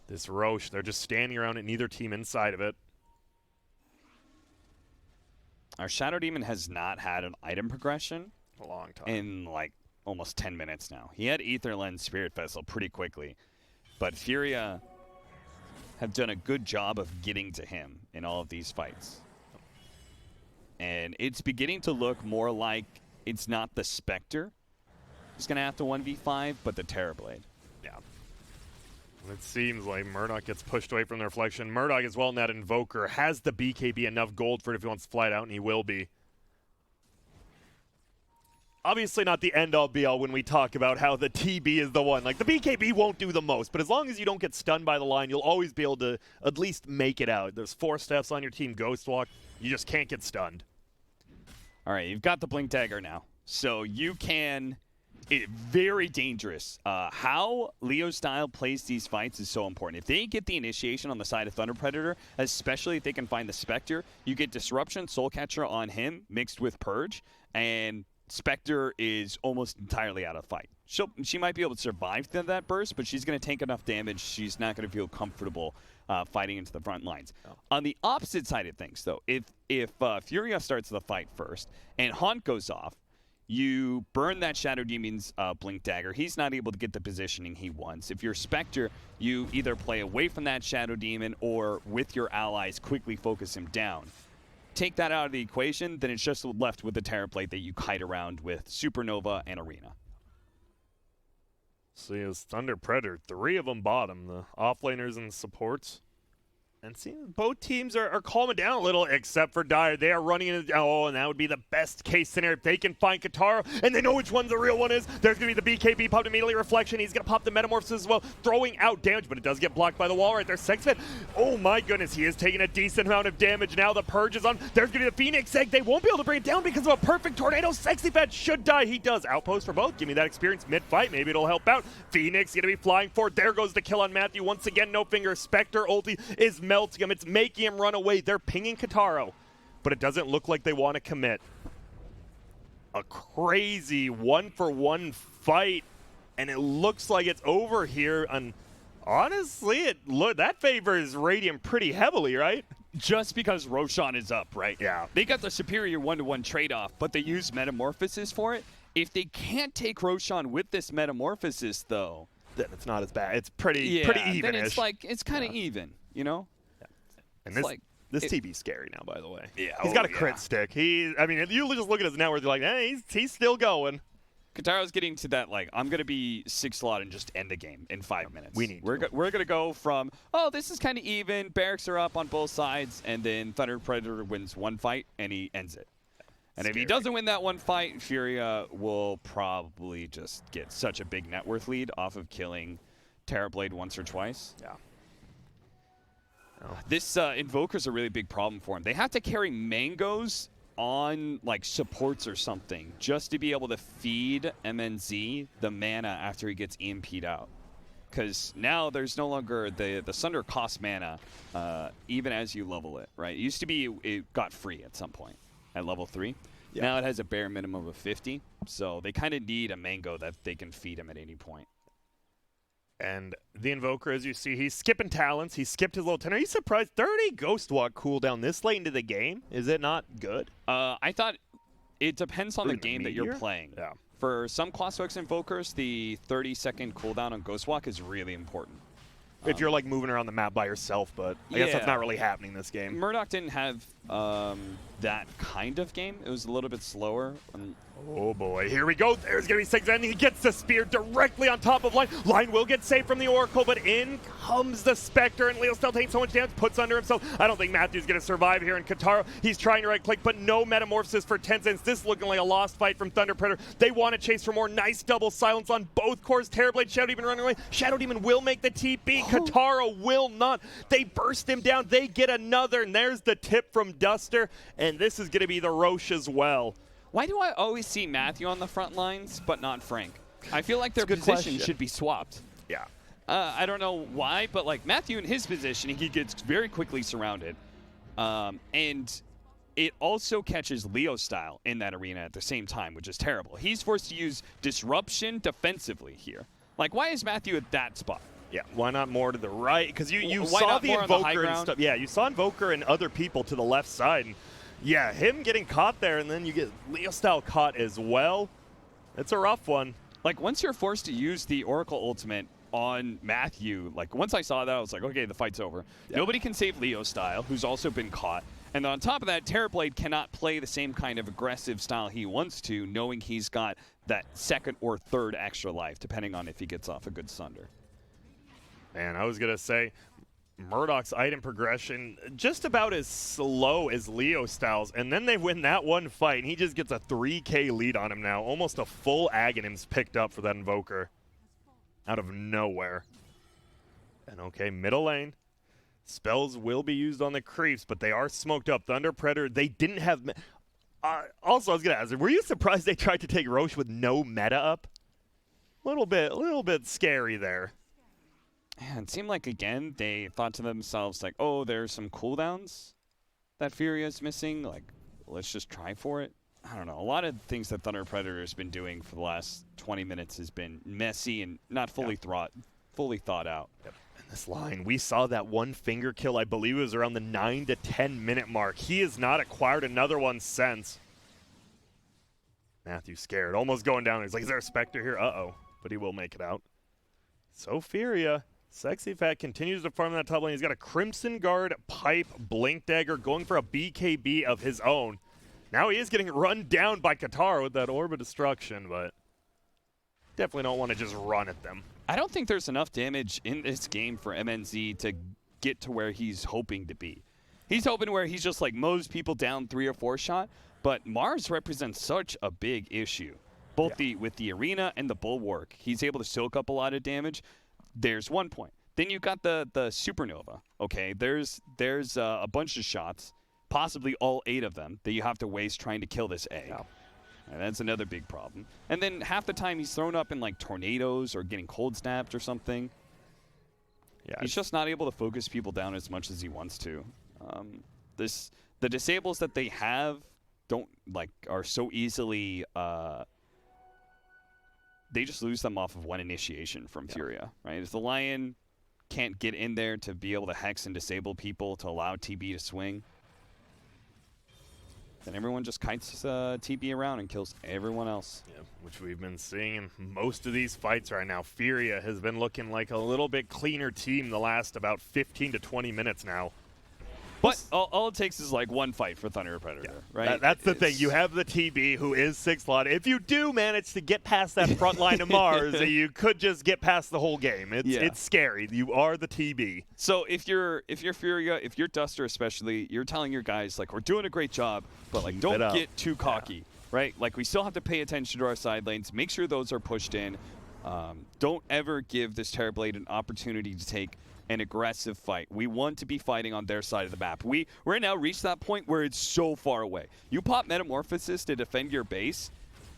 Speaker 1: This Roche, they're just standing around it, neither team inside of it.
Speaker 2: Our Shadow Demon has not had an item progression
Speaker 1: A long time.
Speaker 2: in like almost 10 minutes now. He had Aether Lens Spirit Vessel pretty quickly, but Furia have done a good job of getting to him in all of these fights. And it's beginning to look more like it's not the Spectre who's going to have to 1v5, but the Terrorblade.
Speaker 1: Yeah. It seems like Murdoch gets pushed away from the reflection. Murdoch as well in that Invoker has the BKB enough gold for it if he wants to fly it out, and he will be. Obviously not the end-all be-all when we talk about how the TB is the one. Like, the BKB won't do the most, but as long as you don't get stunned by the line, you'll always be able to at least make it out. There's 4 steps on your team Ghost Walk. You just can't get stunned.
Speaker 2: All right, you've got the Blink Dagger now. So you can... very dangerous. How Leo Style plays these fights is so important. If they get the initiation on the side of Thunder Predator, especially if they can find the Spectre, you get Disruption, Soul Catcher on him mixed with Purge, and Spectre is almost entirely out of the fight. She might be able to survive that burst, but she's going to take enough damage. She's not going to feel comfortable fighting into the front lines. Oh. On the opposite side of things, though, if Furia starts the fight first and Haunt goes off, you burn that Shadow Demon's Blink Dagger. He's not able to get the positioning he wants. If you're Spectre, you either play away from that Shadow Demon or with your allies quickly focus him down. Take that out of the equation, then it's just left with the Terrorblade that you kite around with Supernova and Arena.
Speaker 1: See, it's Thunder Predator, 3 of them bottom, the offlaners and supports. And seeing both teams are calming down a little, except for Dire. They are running into, and that would be the best case scenario if they can find Kataro, and they know which one the real one is. There's going to be the BKB popped immediately, Reflection. He's going to pop the Metamorphosis as well, throwing out damage, but it does get blocked by the wall right there. Sexfed, oh my goodness, he is taking a decent amount of damage now. The Purge is on. There's going to be the Phoenix Egg. They won't be able to bring it down because of a perfect tornado. Sexyfed should die. He does. Outpost for both. Give me that experience mid-fight. Maybe it'll help out. Phoenix going to be flying forward. There goes the kill on Matthew. Once again, no finger. Spectre ulti is melting him. It's making him run away. They're pinging Kataro, but it doesn't look like they want to commit. A crazy 1-for-1 fight, and it looks like it's over here. And honestly, that favors Radiant pretty heavily, right?
Speaker 2: Just because Roshan is up, right?
Speaker 1: Yeah.
Speaker 2: They got the superior 1-to-1 trade-off, but they use Metamorphosis for it. If they can't take Roshan with this Metamorphosis, though,
Speaker 1: then it's not as bad. It's pretty even-ish.
Speaker 2: Then it's like, it's kind of even, you know?
Speaker 1: And this TB's scary now, by the way.
Speaker 2: Yeah,
Speaker 1: he's got a crit stick. I mean, you just look at his network, you're like, hey, he's still going.
Speaker 2: Kataro's getting to that, like, I'm going to be 6 slot and just end the game in 5 minutes.
Speaker 1: We're
Speaker 2: going to go from, this is kind of even, barracks are up on both sides, and then Thunder Predator wins one fight, and he ends it. And if he doesn't win that one fight, Furia will probably just get such a big net worth lead off of killing Terrorblade once or twice.
Speaker 1: Yeah.
Speaker 2: This Invoker's a really big problem for him. They have to carry mangoes on like supports or something just to be able to feed MNZ the mana after he gets EMP'd out. Because now there's no longer the Sunder cost mana even as you level it, right? It used to be it got free at some point at level 3. Yeah. Now it has a bare minimum of 50, so they kind of need a mango that they can feed him at any point.
Speaker 1: And the Invoker, as you see, he's skipping talents. He skipped his little 10. Are you surprised? 30 Ghost Walk cooldown this late into the game? Is it not good?
Speaker 2: I thought it depends on the game that you're playing.
Speaker 1: Yeah.
Speaker 2: For some Class X Invokers, the 30-second cooldown on Ghost Walk is really important.
Speaker 1: If you're like moving around the map by yourself, but I guess that's not really happening this game.
Speaker 2: Murdoch didn't have that kind of game. It was a little bit slower.
Speaker 1: Oh boy, here we go. There's going to be 6, and he gets the spear directly on top of Line. Line will get saved from the Oracle, but in comes the Spectre, and Leo still taking so much damage, puts under himself. I don't think Matthew's going to survive here, and Kataro, he's trying to right-click, but no Metamorphosis for 10 seconds. This is looking like a lost fight from Thunder Predator. They want to chase for more. Nice double silence on both cores. Terrorblade, Shadow Demon running away. Shadow Demon will make the TP. Kataro will not. They burst him down. They get another, and there's the tip from Duster, and this is going to be the Roche as well.
Speaker 2: Why do I always see Matthew on the front lines, but not Frank? I feel like their position should be swapped.
Speaker 1: Yeah.
Speaker 2: I don't know why, but like Matthew in his position, he gets very quickly surrounded. And it also catches Leo style in that arena at the same time, which is terrible. He's forced to use Disruption defensively here. Like, why is Matthew at that spot?
Speaker 1: Yeah, why not more to the right? Because you
Speaker 2: Why
Speaker 1: saw
Speaker 2: not
Speaker 1: the
Speaker 2: more on the high
Speaker 1: Invoker and
Speaker 2: ground?
Speaker 1: stuff. Yeah, you saw Invoker and other people to the left side. And yeah, him getting caught there, and then you get Leo Style caught as well. It's a rough one.
Speaker 2: Like, once you're forced to use the Oracle ultimate on Matthew, like, once I saw that, I was like, okay, the fight's over.
Speaker 1: Yeah.
Speaker 2: Nobody can save Leo Style, who's also been caught. And on top of that, Terrorblade cannot play the same kind of aggressive style he wants to, knowing he's got that second or third extra life, depending on if he gets off a good Sunder.
Speaker 1: And I was going to say, Murdoch's item progression just about as slow as Leo Styles, and then they win that one fight, and he just gets a 3K lead on him now. Almost a full Aghanim's picked up for that Invoker out of nowhere. And okay, middle lane. Spells will be used on the creeps, but they are smoked up. Thunder Predator, they didn't have... also, I was going to ask, were you surprised they tried to take Roche with no meta up? A little bit scary there.
Speaker 2: Yeah, it seemed like, again, they thought to themselves, like, oh, there's some cooldowns that Furia is missing. Like, let's just try for it. I don't know. A lot of things that Thunder Predator has been doing for the last 20 minutes has been messy and not fully thought out.
Speaker 1: Yep. And this line, we saw that one finger kill, I believe it was around the 9 to 10 minute mark. He has not acquired another one since. Matthew scared, almost going down. He's like, is there a Spectre here? Uh-oh. But he will make it out. So Furia... Sexy Fat continues to farm that top lane. He's got a Crimson Guard, Pipe, Blink Dagger, going for a BKB of his own. Now he is getting run down by Qatar with that Orb of Destruction, but definitely don't want to just run at them.
Speaker 2: I don't think there's enough damage in this game for MNZ to get to where he's hoping to be. He's hoping where he's just like mows people down 3 or 4 shot, but Mars represents such a big issue. Both with the Arena and the Bulwark. He's able to soak up a lot of damage. There's one point. Then you've got the Supernova. Okay, there's a bunch of shots, possibly all 8 of them, that you have to waste trying to kill this egg.
Speaker 1: Yeah.
Speaker 2: And that's another big problem. And then half the time he's thrown up in like tornadoes or getting cold snapped or something. Yeah, he's just not able to focus people down as much as he wants to. The disables that they have are so easily. They just lose them off of one initiation from Furia, right? If the Lion can't get in there to be able to hex and disable people to allow TB to swing, then everyone just kites TB around and kills everyone else.
Speaker 1: Yeah, which we've been seeing in most of these fights right now. Furia has been looking like a little bit cleaner team the last about 15 to 20 minutes now.
Speaker 2: But all it takes is like one fight for Thunder Predator, right?
Speaker 1: That's the thing. You have the TB, who is 6 slot. If you do manage to get past that front line of Mars, you could just get past the whole game. It's scary. You are the TB.
Speaker 2: So if you're Furia, if you're Duster especially, you're telling your guys, like, we're doing a great job, but like don't get too cocky, right? Like, we still have to pay attention to our side lanes. Make sure those are pushed in. Don't ever give this Terrorblade an opportunity to take an aggressive fight. We want to be fighting on their side of the map. We're now reached that point where it's so far away. You pop Metamorphosis to defend your base,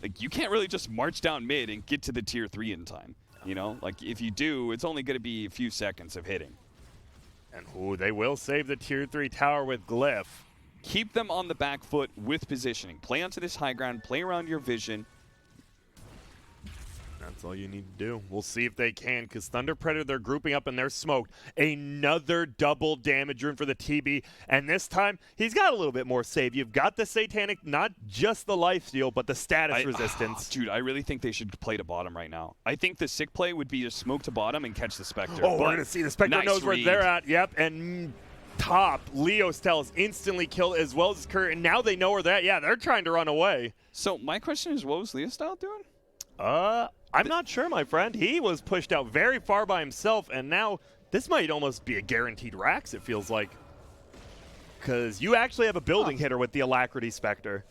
Speaker 2: like, you can't really just march down mid and get to the tier 3 in time. You know, like, if you do, it's only going to be a few seconds of hitting.
Speaker 1: And they will save the tier 3 tower with Glyph.
Speaker 2: Keep them on the back foot with positioning. Play onto this high ground, play around your vision.
Speaker 1: That's all you need to do. We'll see if they can, because Thunder Predator, they're grouping up and they're smoked. Another double damage room for the TB, and this time, he's got a little bit more save. You've got the Satanic, not just the lifesteal, but the status resistance.
Speaker 2: Dude, I really think they should play to bottom right now. I think the sick play would be to smoke to bottom and catch the Spectre.
Speaker 1: Oh, we're going to see. The Spectre knows where they're at. Yep, and top, Leo Stell is instantly killed, as well as Kurt, and now they know where they're at. Yeah, they're trying to run away.
Speaker 2: So my question is, what was Leo Stell doing?
Speaker 1: I'm not sure, my friend. He was pushed out very far by himself, and now this might almost be a guaranteed Rax, it feels like. Because you actually have a building hitter with the Alacrity Spectre.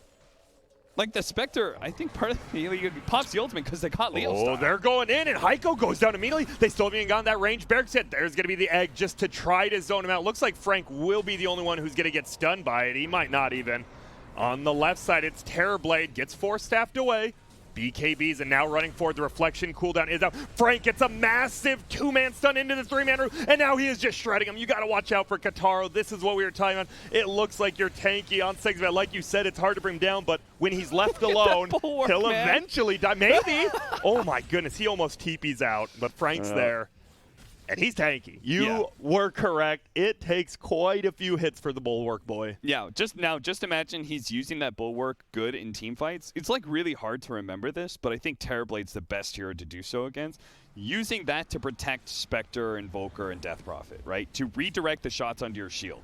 Speaker 2: Like, the Spectre, I think part of the pops the ultimate because they caught Leo Style.
Speaker 1: Oh, they're going in, and Heiko goes down immediately. They still haven't even gotten that range. Barracks hit. There's going to be the egg just to try to zone him out. Looks like Frank will be the only one who's going to get stunned by it. He might not even. On the left side, it's Terrorblade. Gets 4 staffed away. BKBs and now running forward. The reflection cooldown is out. Frank gets a massive 2-man stun into the 3-man room, and now he is just shredding him. You got to watch out for Kataro. This is what we were talking about. It looks like you're tanky on Segment. Like you said, it's hard to bring him down, but when he's left alone, he'll eventually die. Maybe. Oh my goodness, he almost TP's out, but Frank's there. And he's tanky. You were correct. It takes quite a few hits for the Bulwark boy.
Speaker 2: Yeah, just imagine he's using that Bulwark good in team fights. It's like really hard to remember this, but I think Terrorblade's the best hero to do so against. Using that to protect Spectre, Invoker, and Death Prophet, right? To redirect the shots onto your shield.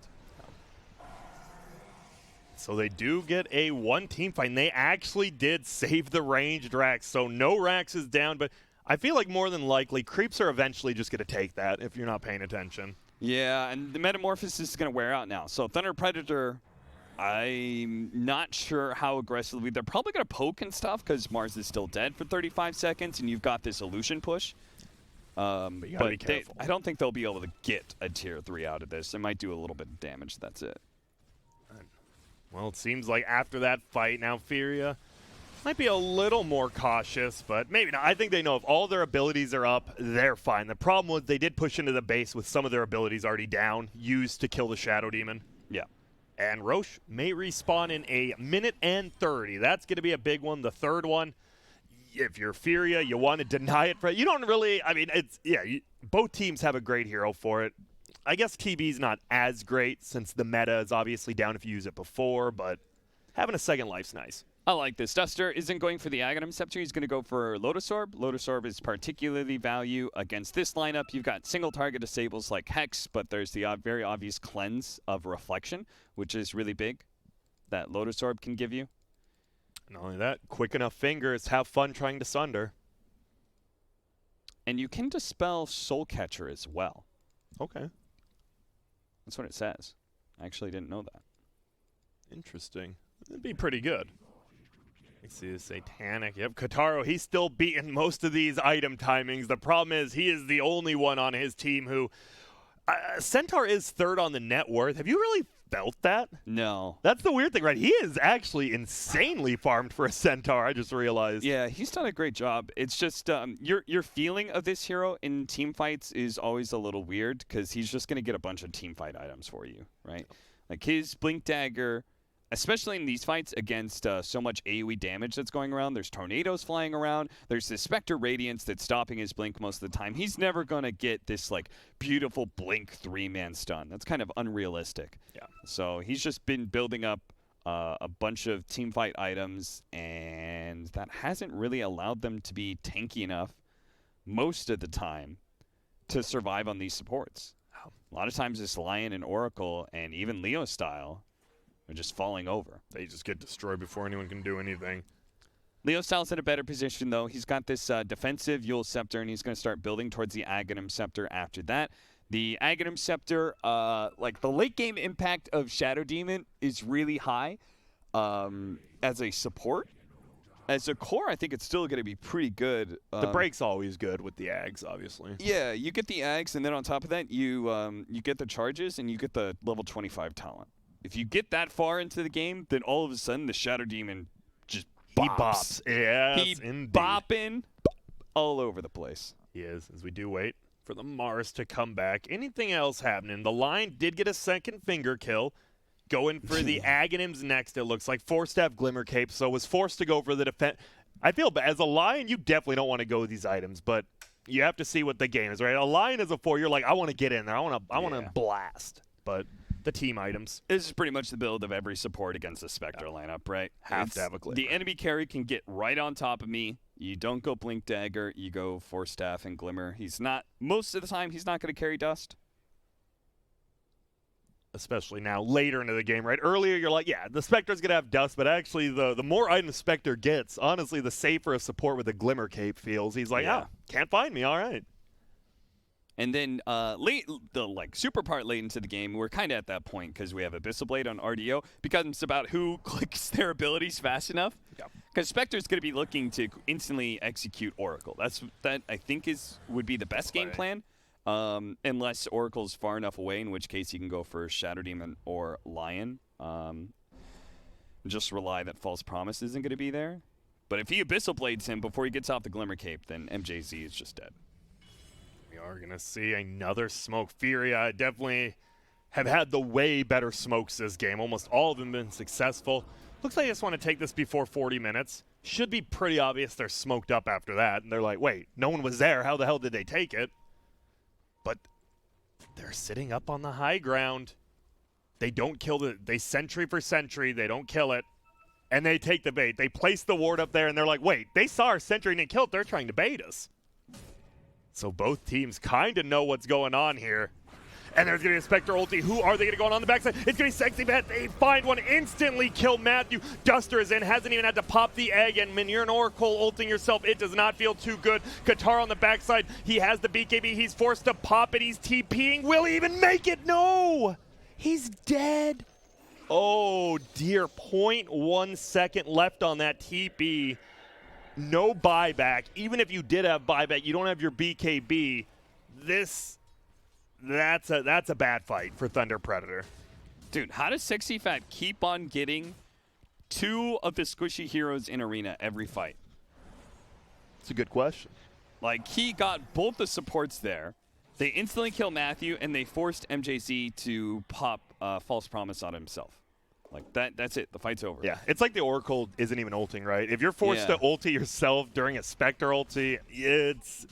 Speaker 1: So they do get a 1-team fight, and they actually did save the ranged Rax. So no Rax is down, but I feel like more than likely, creeps are eventually just going to take that if you're not paying attention.
Speaker 2: Yeah, and the Metamorphosis is going to wear out now. So Thunder Predator, I'm not sure how aggressively. They're probably going to poke and stuff because Mars is still dead for 35 seconds, and you've got this illusion push.
Speaker 1: But you got to be careful.
Speaker 2: I don't think they'll be able to get a tier 3 out of this. They might do a little bit of damage. That's it.
Speaker 1: Well, it seems like after that fight, now FURIA might be a little more cautious, but maybe not. I think they know if all their abilities are up, they're fine. The problem was they did push into the base with some of their abilities already down, used to kill the Shadow Demon.
Speaker 2: Yeah.
Speaker 1: And Roche may respawn in a minute and 30. That's going to be a big one. The third one, if you're FURIA, you want to deny it. You don't really, I mean, it's, yeah, both teams have a great hero for it. I guess TB's not as great since the meta is obviously down if you use it before, but having a second life's nice.
Speaker 2: I like this. Duster isn't going for the Aghanim Scepter. He's going to go for Lotus Orb. Lotus Orb is particularly value against this lineup. You've got single target disables like Hex, but there's the very obvious cleanse of Reflection, which is really big that Lotus Orb can give you.
Speaker 1: Not only that, quick enough fingers, have fun trying to Sunder.
Speaker 2: And you can dispel Soul Catcher as well.
Speaker 1: Okay.
Speaker 2: That's what it says. I actually didn't know that.
Speaker 1: Interesting. That'd be pretty good. I see the Satanic. Yep, Kataro, he's still beating most of these item timings. The problem is he is the only one on his team who... Centaur is third on the net worth. Have you really felt that?
Speaker 2: No.
Speaker 1: That's the weird thing, right? He is actually insanely farmed for a Centaur, I just realized.
Speaker 2: Yeah, he's done a great job. It's just your feeling of this hero in team fights is always a little weird because he's just going to get a bunch of team fight items for you, right? Like his Blink Dagger... Especially in these fights against so much AoE damage that's going around. There's tornadoes flying around. There's this Spectre Radiance that's stopping his blink most of the time. He's never going to get this like beautiful blink 3-man stun. That's kind of unrealistic.
Speaker 1: Yeah.
Speaker 2: So he's just been building up a bunch of teamfight items, and that hasn't really allowed them to be tanky enough most of the time to survive on these supports. A lot of times this Lion and Oracle and even Leo style are just falling over.
Speaker 1: They just get destroyed before anyone can do anything.
Speaker 2: Leo Style's in a better position, though. He's got this defensive Yule Scepter, and he's going to start building towards the Aghanim Scepter after that. The Aghanim Scepter, like the late game impact of Shadow Demon is really high as a support. As a core, I think it's still going to be pretty good.
Speaker 1: The break's always good with the Ags, obviously.
Speaker 2: Yeah, you get the Ags, and then on top of that, you get the charges, and you get the level 25 talent. If you get that far into the game, then all of a sudden the Shadow Demon just bops.
Speaker 1: He bops. Yes,
Speaker 2: He's
Speaker 1: indeed.
Speaker 2: bopping all over the place.
Speaker 1: He is, as we do wait for the Mars to come back. Anything else happening? The Lion did get a second finger kill. Going for the Aghanims next, it looks like. Forced to have Glimmer Cape, so was forced to go for the defense. I feel bad. As a Lion, you definitely don't want to go with these items, but you have to see what the game is, right? A Lion is a 4, you're like, I want to get in there. I want to blast. But the team items.
Speaker 2: This is pretty much the build of every support against the Spectre lineup, right?
Speaker 1: Have to have a Glimmer.
Speaker 2: The enemy carry can get right on top of me. You don't go Blink Dagger. You go Force Staff and Glimmer. He's not, most of the time, he's not going to carry Dust.
Speaker 1: Especially now, later into the game, right? Earlier, you're like, yeah, the Spectre's going to have Dust, but actually, the more items Spectre gets, honestly, the safer a support with a Glimmer Cape feels. He's like, can't find me, all right.
Speaker 2: And then super part late into the game, we're kind of at that point because we have Abyssal Blade on RDO. Becomes about who clicks their abilities fast enough. Because Spectre's going to be looking to instantly execute Oracle. That I think would be the best game plan. Unless Oracle's far enough away, in which case you can go for Shadow Demon or Lion. Just rely that False Promise isn't going to be there. But if he Abyssal Blades him before he gets off the Glimmer Cape, then MJZ is just dead.
Speaker 1: We are going to see another smoke. FURIA definitely have had the way better smokes this game. Almost all of them been successful. Looks like they just want to take this before 40 minutes. Should be pretty obvious they're smoked up after that. And they're like, wait, no one was there. How the hell did they take it? But they're sitting up on the high ground. They don't kill they sentry for sentry. They don't kill it. And they take the bait. They place the ward up there, and they're like, wait, they saw our sentry and didn't kill it. They're trying to bait us. So both teams kind of know what's going on here. And there's going to be a Spectre ulti. Who are they going to go on the backside? It's going to be Sexy Bet. They find one, instantly kill Matthew. Duster is in, hasn't even had to pop the egg. And when you're an Oracle ulting yourself, it does not feel too good. Qatar on the backside. He has the BKB. He's forced to pop it. He's TPing. Will he even make it? No! He's dead. Oh, dear. 0.1 second left on that TP. No buyback. Even if you did have buyback, you don't have your BKB. That's a bad fight for Thunder Predator.
Speaker 2: Dude, how does Sexy Fat keep on getting 2 of the squishy heroes in Arena every fight?
Speaker 1: It's a good question.
Speaker 2: Like, he got both the supports there. They instantly kill Matthew, and they forced MJZ to pop False Promise on himself. Like, that's it. The fight's over.
Speaker 1: Yeah, it's like the Oracle isn't even ulting, right? If you're forced to ulti yourself during a Spectre ulti, it's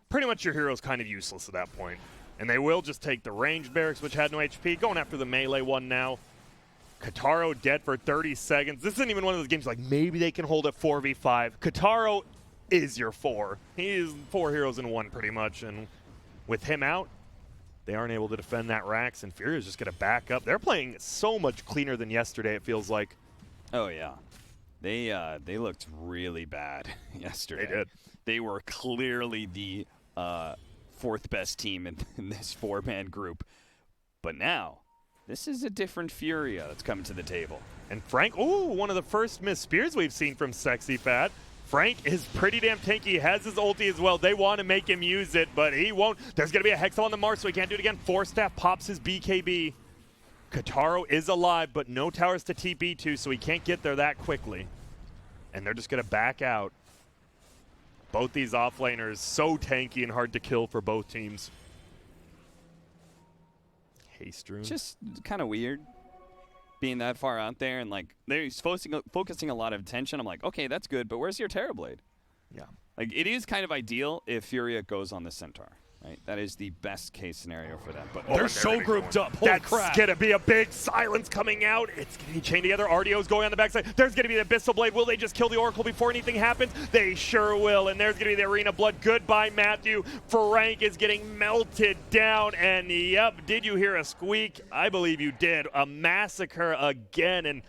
Speaker 1: pretty much your hero's kind of useless at that point. And they will just take the ranged barracks, which had no HP, going after the melee one now. Kataro dead for 30 seconds. This isn't even one of those games like maybe they can hold a 4v5. Kataro is your 4. He is 4 heroes in 1 pretty much, and with him out, they aren't able to defend that Rax, and FURIA is just going to back up. They're playing so much cleaner than yesterday, it feels like.
Speaker 2: Oh, yeah. They looked really bad yesterday.
Speaker 1: They did.
Speaker 2: They were clearly the 4th best team in this 4-man group. But now, this is a different FURIA that's coming to the table.
Speaker 1: And Frank, ooh, one of the first missed spears we've seen from Sexy Fat. Frank is pretty damn tanky. He has his ulti as well. They want to make him use it, but he won't. There's going to be a Hex on the mark, so he can't do it again. Force Staff pops his BKB. Kataro is alive, but no towers to TP to, so he can't get there that quickly. And they're just going to back out. Both these offlaners so tanky and hard to kill for both teams. Haste Rune.
Speaker 2: Just kind of weird being that far out there, and like they're focusing a lot of attention. I'm like, okay, that's good, but where's your Terrorblade?
Speaker 1: Yeah.
Speaker 2: Like, it is kind of ideal if FURIA goes on the Centaur, right? That is the best case scenario for them. But they're so grouped up. Holy crap.
Speaker 1: That's going to be a big silence coming out. It's going to be chained together. RDO's going on the backside. There's going to be the Abyssal Blade. Will they just kill the Oracle before anything happens? They sure will. And there's going to be the Arena Blood. Goodbye, Matthew. Frank is getting melted down. And yep, did you hear a squeak? I believe you did. A massacre again. And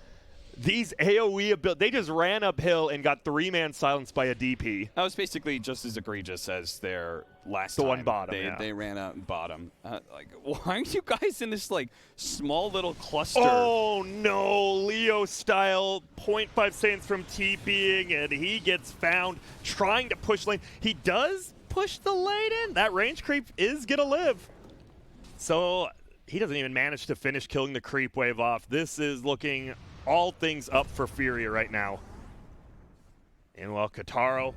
Speaker 1: these AoE abilities, they just ran uphill and got 3-man silenced by a DP.
Speaker 2: That was basically just as egregious as their last time.
Speaker 1: The one bottom,
Speaker 2: They ran out and bottom. Like, why are you guys in this, like, small little cluster?
Speaker 1: Oh, no. Leo style, 0.5 seconds from TPing, and he gets found trying to push lane. He does push the lane in. That range creep is going to live. So he doesn't even manage to finish killing the creep wave off. This is looking all things up for FURIA right now. And while Kataro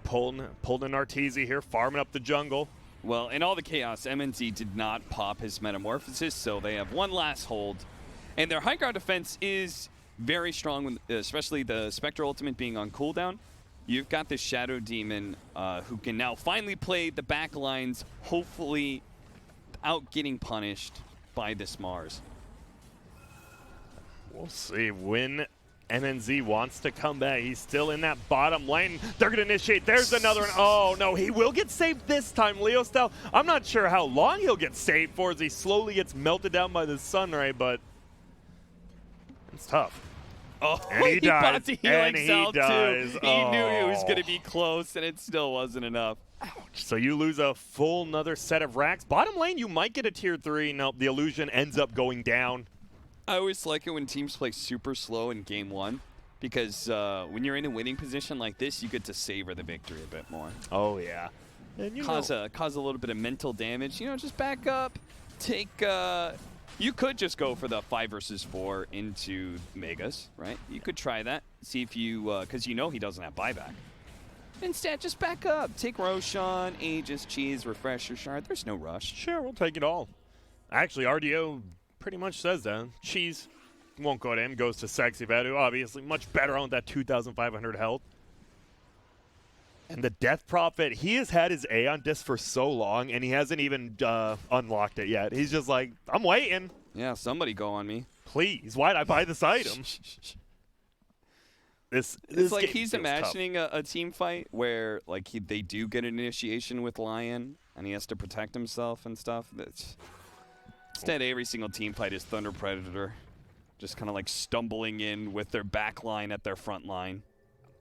Speaker 1: pulling an Arteezy here, farming up the jungle.
Speaker 2: Well, in all the chaos, MNZ did not pop his Metamorphosis, so they have one last hold. And their high ground defense is very strong, especially the Spectre ultimate being on cooldown. You've got this Shadow Demon who can now finally play the back lines, hopefully out getting punished by this Mars.
Speaker 1: We'll see when MNZ wants to come back. He's still in that bottom lane. They're going to initiate. There's another one. Oh, no. He will get saved this time, Leo style. I'm not sure how long he'll get saved for as he slowly gets melted down by the sun ray, but it's tough.
Speaker 2: Oh,
Speaker 1: and he dies.
Speaker 2: Bought the healing salve
Speaker 1: dies.
Speaker 2: Too. He knew it was going to be close, and it still wasn't enough.
Speaker 1: Ouch. So you lose a full another set of racks. Bottom lane, you might get a tier 3. Nope, the illusion ends up going down.
Speaker 2: I always like it when teams play super slow in game 1 because when you're in a winning position like this, you get to savor the victory a bit more.
Speaker 1: Oh, yeah. And
Speaker 2: cause a little bit of mental damage. You know, just back up, take... you could just go for the 5 versus 4 into Megas, right? You could try that. See if you, because you know he doesn't have buyback. Instead, just back up. Take Roshan, Aegis, Cheese, Refresher, Shard. There's no rush.
Speaker 1: Sure, we'll take it all. Actually, RDO pretty much says that. Cheese won't go to him, goes to Sexy Vet, who obviously much better on that 2,500 health. And the Death Prophet, he has had his A on disc for so long, and he hasn't even unlocked it yet. He's just like, I'm waiting.
Speaker 2: Yeah, somebody go on me.
Speaker 1: Please, why'd I buy this item? This
Speaker 2: It's like
Speaker 1: game
Speaker 2: he's
Speaker 1: feels
Speaker 2: imagining a team fight where like they do get an initiation with Lion, and he has to protect himself and stuff. Instead, every single team fight is Thunder Predator, just kind of like stumbling in with their back line at their front line.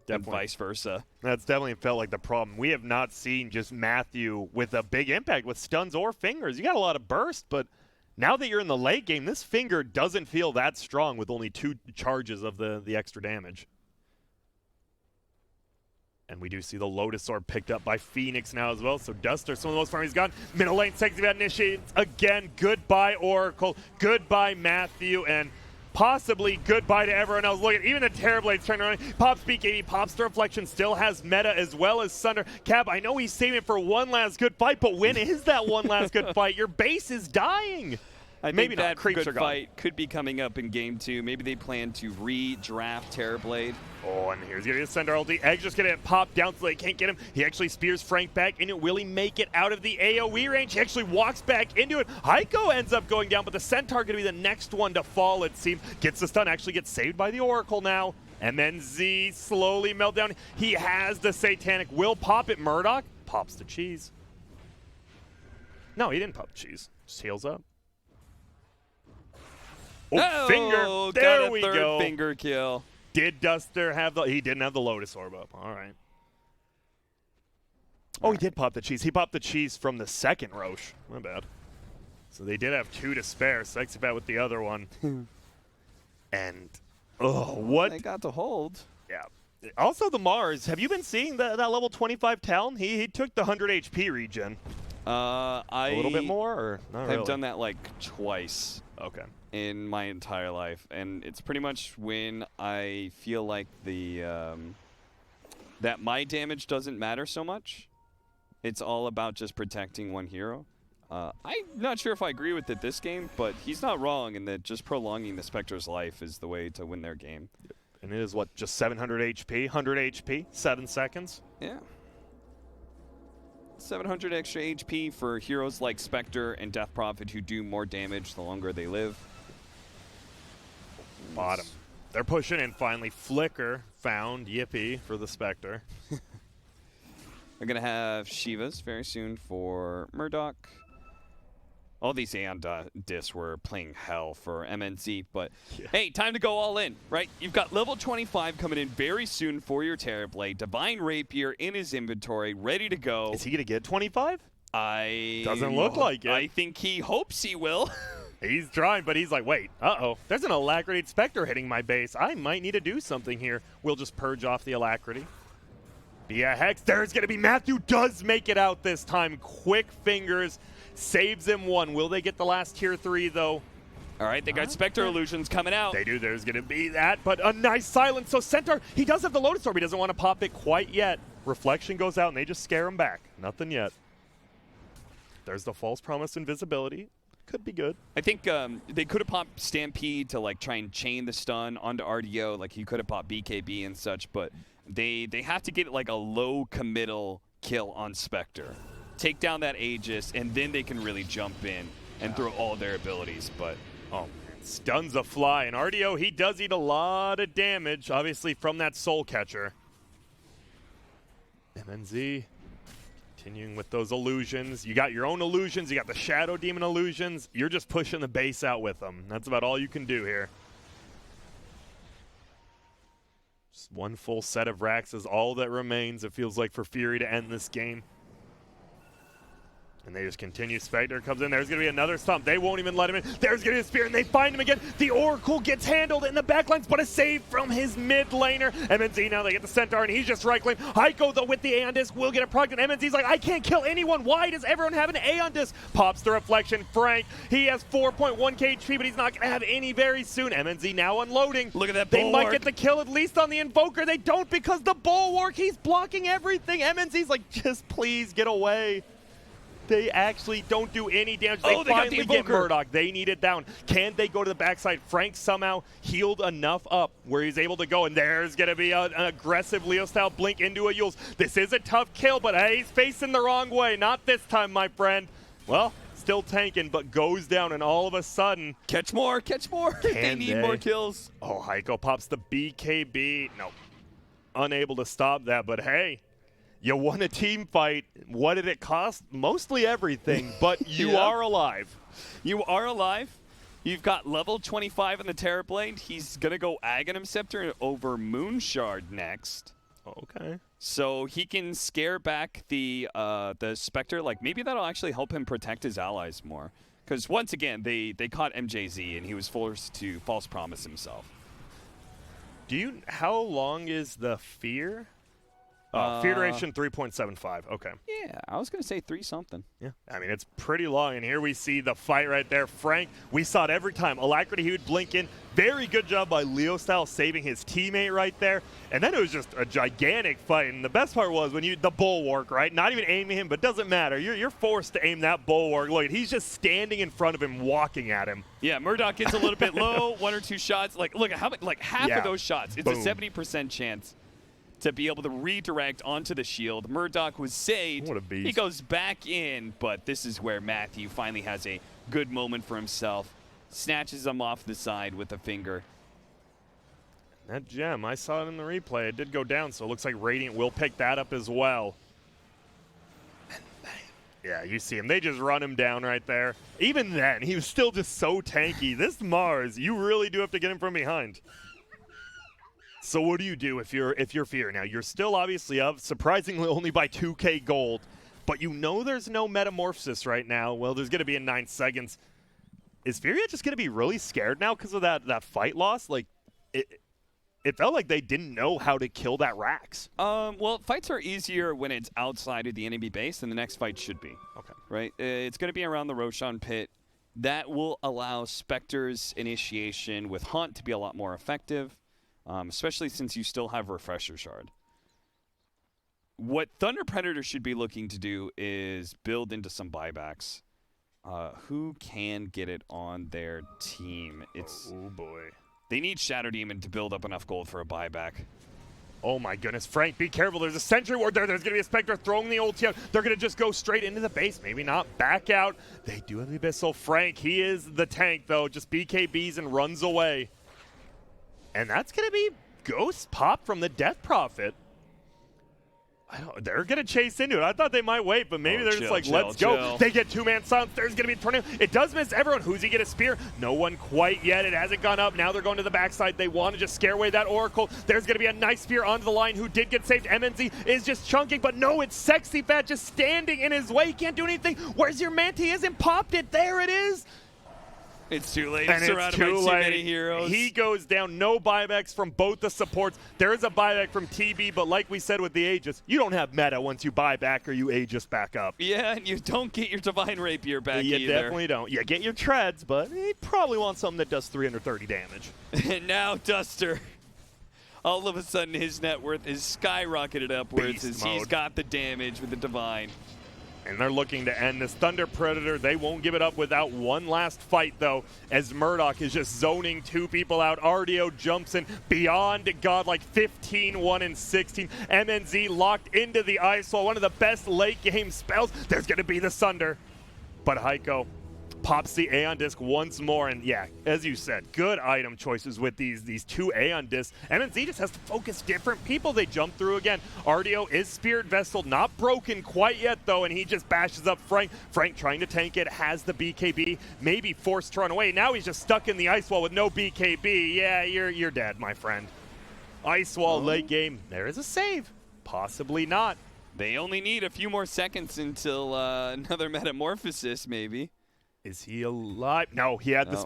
Speaker 2: And vice versa.
Speaker 1: That's definitely felt like the problem. We have not seen just Matthew with a big impact with stuns or fingers. You got a lot of burst, but now that you're in the late game, this finger doesn't feel that strong with only 2 charges of the extra damage. And we do see the Lotus Orb picked up by Phoenix now as well. So Duster, some of the most farm he's gone. Middle lane, Sexy Vat initiates again. Goodbye, Oracle. Goodbye, Matthew. And possibly goodbye to everyone else. Look at even the Terrorblades turn around. Pops BKB, Pops the Reflection, still has meta as well as Sunder. Cap, I know he's saving it for one last good fight, but when is that one last good fight? Your base is dying.
Speaker 2: I
Speaker 1: Maybe
Speaker 2: think
Speaker 1: not.
Speaker 2: that
Speaker 1: Creeps
Speaker 2: good
Speaker 1: are gone.
Speaker 2: fight could be coming up in Game 2. Maybe they plan to redraft Terrorblade.
Speaker 1: Oh, and here's going to send our ulti. Egg's just going to pop down so they can't get him. He actually spears Frank back into it. Will he make it out of the AoE range? He actually walks back into it. Heiko ends up going down, but the Centaur going to be the next one to fall, it seems. Gets the stun, actually gets saved by the Oracle now. And then Z slowly melt down. He has the Satanic. Will pop it. Murdoch pops the cheese. No, he didn't pop the cheese. Just heals up. Oh, finger. There we go.
Speaker 2: Finger kill.
Speaker 1: Did Duster have the... He didn't have the Lotus Orb up. All right. Oh, he did pop the cheese. He popped the cheese from the second Roche. My bad. So they did have 2 to spare. Sexy Bat with the other one. And... Oh, what?
Speaker 2: They got to hold.
Speaker 1: Yeah. Also, the Mars. Have you been seeing that level 25 Talon? He took the 100 HP regen.
Speaker 2: A
Speaker 1: little bit more, or not really?
Speaker 2: I've done that like twice.
Speaker 1: Okay.
Speaker 2: In my entire life, and it's pretty much when I feel like the that my damage doesn't matter so much. It's all about just protecting one hero. I'm not sure if I agree with it this game, but he's not wrong in that just prolonging the Spectre's life is the way to win their game.
Speaker 1: And it is what, just 700 HP, 100 HP, 7 seconds.
Speaker 2: Yeah. 700 extra HP for heroes like Spectre and Death Prophet who do more damage the longer they live.
Speaker 1: Bottom. They're pushing in finally. Flicker found Yippee for the Spectre.
Speaker 2: They're going to have Shivas very soon for Murdoch. All these Aeon discs were playing hell for MNC, but hey, time to go all in, right? You've got level 25 coming in very soon for your Terrorblade. Divine Rapier in his inventory, ready to go.
Speaker 1: Is he going to get 25? Doesn't look like it.
Speaker 2: I think he hopes he will.
Speaker 1: He's trying, but he's like, wait, uh-oh. There's an Alacrity Spectre hitting my base. I might need to do something here. We'll just purge off the Alacrity. Be a Hex. There's going to be Matthew does make it out this time. Quick fingers. Saves him 1. Will they get the last tier 3, though?
Speaker 2: All right, they got Spectre Illusions coming out.
Speaker 1: They do. There's going to be that, but a nice silence. So Centaur, he does have the Lotus Orb. He doesn't want to pop it quite yet. Reflection goes out, and they just scare him back. Nothing yet. There's the false promise invisibility. Could be good.
Speaker 2: I think they could have popped Stampede to like try and chain the stun onto RDO. Like he could have popped BKB and such, but they have to get like a low committal kill on Spectre. Take down that Aegis, and then they can really jump in and throw all their abilities. But
Speaker 1: oh, man. Stuns a fly, and RDO, he does eat a lot of damage, obviously, from that Soul Catcher. MNZ continuing with those illusions. You got your own illusions. You got the Shadow Demon illusions. You're just pushing the base out with them. That's about all you can do here. Just one full set of racks is all that remains, it feels like, for Fury to end this game. And they just continue. Spectre comes in. There's going to be another stomp. They won't even let him in. There's going to be a spear, and they find him again. The Oracle gets handled in the backlines, but a save from his mid laner. MNZ now they get the Centaur, and he's just right claim. Heiko, though, with the Aeon Disc, will get a proc, and MNZ's like, I can't kill anyone. Why does everyone have an Aeon Disc? Pops the reflection. Frank, he has 4.1 HP, but he's not going to have any very soon. MNZ now unloading.
Speaker 2: Look at that
Speaker 1: They
Speaker 2: bulwark.
Speaker 1: might get the kill at least on the Invoker. They don't because the Bulwark, he's blocking everything. MNZ's like, just please get away. They actually don't do any damage. They finally get Murdoch. They need it down. Can they go to the backside? Frank somehow healed enough up where he's able to go, and there's going to be an aggressive Leo-style blink into a Yules. This is a tough kill, but hey, he's facing the wrong way. Not this time, my friend. Well, still tanking, but goes down, and all of a sudden...
Speaker 2: Catch more, catch more. They need more kills.
Speaker 1: Oh, Heiko pops the BKB. No, unable to stop that, but hey. You won a team fight. What did it cost? Mostly everything, but you are alive.
Speaker 2: You are alive. You've got level 25 in the Terrorblade. He's going to go Aghanim Scepter over Moonshard next.
Speaker 1: Okay.
Speaker 2: So he can scare back the Spectre. Like, maybe that'll actually help him protect his allies more. Because, once again, they caught MJZ, and he was forced to false promise himself.
Speaker 1: How long is the fear? Fear duration 3.75. Okay.
Speaker 2: Yeah, I was going to say 3-something.
Speaker 1: Yeah, I mean, it's pretty long, and here we see the fight right there. Frank, we saw it every time. Alacrity, he would blink in. Very good job by Leo-style saving his teammate right there. And then it was just a gigantic fight, and the best part was when the Bulwark, right? Not even aiming him, but doesn't matter. You're forced to aim that Bulwark. Look, he's just standing in front of him, walking at him.
Speaker 2: Yeah, Murdoch gets a little bit low, 1 or 2 shots. Like, look at how much, like half of those shots. It's
Speaker 1: Boom.
Speaker 2: a 70% chance to be able to redirect onto the shield. Murdoch was saved.
Speaker 1: What a beast.
Speaker 2: He goes back in, but this is where Matthew finally has a good moment for himself. Snatches him off the side with a finger.
Speaker 1: That gem, I saw it in the replay. It did go down, so it looks like Radiant will pick that up as well. Yeah, you see him. They just run him down right there. Even then, he was still just so tanky. This Mars, you really do have to get him from behind. So what do you do if you're Fear? Now, you're still obviously up, surprisingly only by 2K gold, but you know there's no Metamorphosis right now. Well, there's going to be in 9 seconds. Is Furia just going to be really scared now because of that fight loss? Like, it felt like they didn't know how to kill that Rax.
Speaker 2: Well, fights are easier when it's outside of the enemy base, and the next fight should be.
Speaker 1: Okay.
Speaker 2: Right? It's going to be around the Roshan pit. That will allow Spectre's initiation with Haunt to be a lot more effective. Especially since you still have Refresher Shard. What Thunder Predator should be looking to do is build into some buybacks. Who can get it on their team?
Speaker 1: Oh boy.
Speaker 2: They need Shadow Demon to build up enough gold for a buyback.
Speaker 1: Oh my goodness, Frank, be careful. There's a Sentry Ward there. There's going to be a Spectre throwing the ulti out. They're going to just go straight into the base. Maybe not back out. They do have the Abyssal. Frank, he is the tank, though. Just BKBs and runs away. And that's going to be Ghost Pop from the Death Prophet. They're going to chase into it. I thought they might wait, but maybe they're just like, let's go. They get 2-man silence. There's going to be a tornado. It does miss everyone. Who's he get a spear? No one quite yet. It hasn't gone up. Now they're going to the backside. They want to just scare away that Oracle. There's going to be a nice spear onto the line. Who did get saved? MNZ is just chunking, but no, it's Sexy Fat just standing in his way. He can't do anything. Where's your Manta? He hasn't popped it. There it is.
Speaker 2: It's too late.
Speaker 1: And
Speaker 2: surrounded by too many heroes.
Speaker 1: He goes down. No buybacks from both the supports. There is a buyback from TB, but like we said with the Aegis, you don't have meta once you buy back or you Aegis back up.
Speaker 2: Yeah, and you don't get your Divine Rapier back
Speaker 1: you
Speaker 2: either.
Speaker 1: You definitely don't. You get your treads, but you probably want something that does 330 damage.
Speaker 2: And now Duster, all of a sudden his net worth is skyrocketed upwards as he's got the damage with the Divine.
Speaker 1: And they're looking to end this Thunder Predator. They won't give it up without one last fight, though, as Murdoch is just zoning 2 people out. RDO jumps in beyond godlike 15, 1, and 16. MNZ locked into the ice wall. One of the best late game spells. There's going to be the Sunder. But Heiko pops the Aeon Disc once more. And yeah, as you said, good item choices with these 2 Aeon Discs. MNZ just has to focus different people they jump through again. RDO is Spirit Vessel, not broken quite yet though, and he just bashes up Frank. Frank trying to tank it, has the BKB, maybe forced to run away. Now he's just stuck in the ice wall with no BKB. Yeah, you're dead, my friend. Ice wall late game. There is a save. Possibly not.
Speaker 2: They only need a few more seconds until another metamorphosis, maybe.
Speaker 1: Is he alive? No, he had the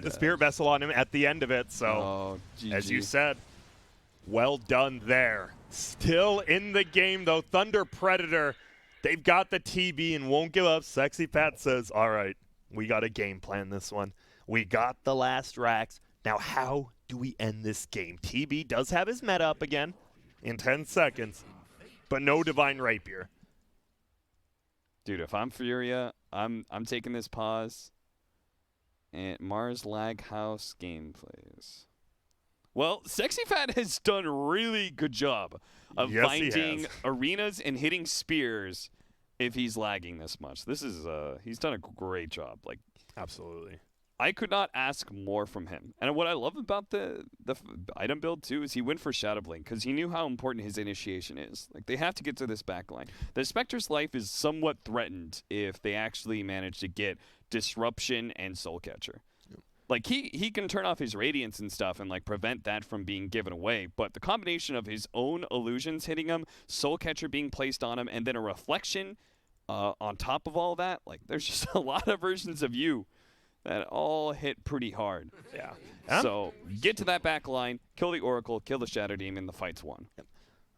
Speaker 1: spirit vessel on him at the end of it. So, as you said, well done there. Still in the game though, Thunder Predator. They've got the TB and won't give up. Sexy Pat says, "All right, we got a game plan this one. We got the last racks. Now, how do we end this game?" TB does have his meta up again in 10 seconds, but no Divine Rapier.
Speaker 2: Dude, if I'm Furia, I'm taking this pause. And Mars Lag House gameplays. Well, Sexy Fat has done a really good job of finding arenas and hitting spears if he's lagging this much. This is he's done a great job. Like,
Speaker 1: absolutely.
Speaker 2: I could not ask more from him. And what I love about the item build, too, is he went for Shadowblink because he knew how important his initiation is. Like, they have to get to this backline. The Spectre's life is somewhat threatened if they actually manage to get Disruption and Soulcatcher. Yep. Like, he can turn off his Radiance and stuff and, like, prevent that from being given away. But the combination of his own illusions hitting him, Soulcatcher being placed on him, and then a Reflection on top of all that, like, there's just a lot of versions of you that all hit pretty hard.
Speaker 1: Yeah.
Speaker 2: So get to that back line, kill the Oracle, kill the Shadow Demon, the fight's won.
Speaker 1: Yep.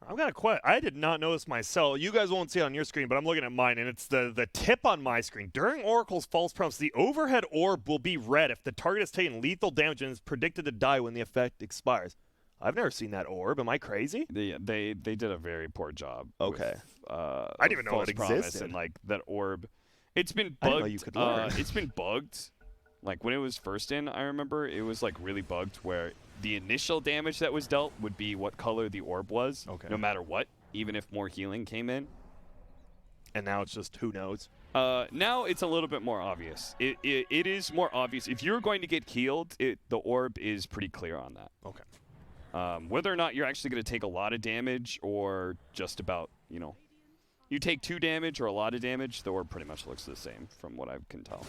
Speaker 1: I've got a question. I did not notice myself. You guys won't see it on your screen, but I'm looking at mine, and it's the tip on my screen. During Oracle's false prompts, the overhead orb will be red if the target has taken lethal damage and is predicted to die when the effect expires. I've never seen that orb. Am I crazy?
Speaker 2: They did a very poor job.
Speaker 1: Okay.
Speaker 2: With,
Speaker 1: I didn't even know it existed.
Speaker 2: And, like, that orb. It's been bugged.
Speaker 1: I didn't know you could learn.
Speaker 2: It's been bugged. Like, when it was first in, I remember it was, like, really bugged where the initial damage that was dealt would be what color the orb was, no matter what, even if more healing came in.
Speaker 1: And now it's just who knows?
Speaker 2: Now it's a little bit more obvious. It is more obvious. If you're going to get healed, the orb is pretty clear on that.
Speaker 1: Okay.
Speaker 2: Whether or not you're actually going to take a lot of damage or just about, you know, you take 2 damage or a lot of damage, the orb pretty much looks the same from what I can tell.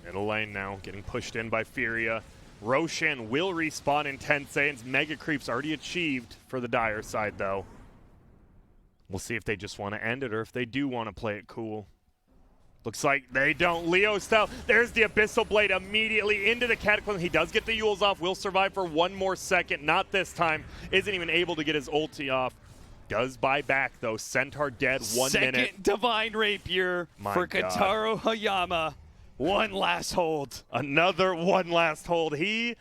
Speaker 1: Middle lane now, getting pushed in by Furia. Roshan will respawn in 10 seconds. Mega Creep's already achieved for the Dire side, though. We'll see if they just want to end it or if they do want to play it cool. Looks like they don't. Leo style. There's the Abyssal Blade immediately into the Cataclysm. He does get the Yules off. Will survive for 1 more second. Not this time. Isn't even able to get his ulti off. Does buy back, though. Centaur dead. 1 minute.
Speaker 2: Second Divine Rapier for Kotaro Hayama. 1 last hold.
Speaker 1: Another 1 last hold. He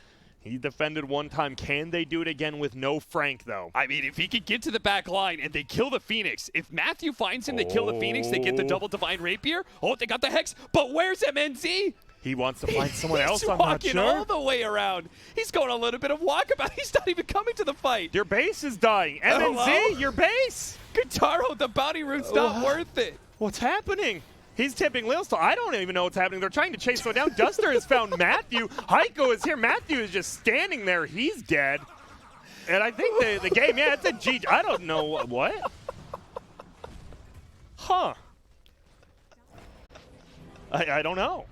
Speaker 1: defended 1 time. Can they do it again with no Frank, though?
Speaker 2: I mean, if he could get to the back line and they kill the Phoenix. If Matthew finds him, they kill the Phoenix. They get the double Divine Rapier. Oh, they got the Hex. But where's MNZ?
Speaker 1: He wants to find someone else, I'm not sure.
Speaker 2: He's walking all the way around. He's going a little bit of walkabout. He's not even coming to the fight.
Speaker 1: Your base is dying. MNZ, your base.
Speaker 2: Kotaro, the bounty route's not worth it.
Speaker 1: What's happening? He's tipping Lil still. I don't even know what's happening. They're trying to chase him down. Duster has found Matthew. Heiko is here. Matthew is just standing there. He's dead. And I think the game, yeah, it's a GG. I don't know what. Huh. I don't know.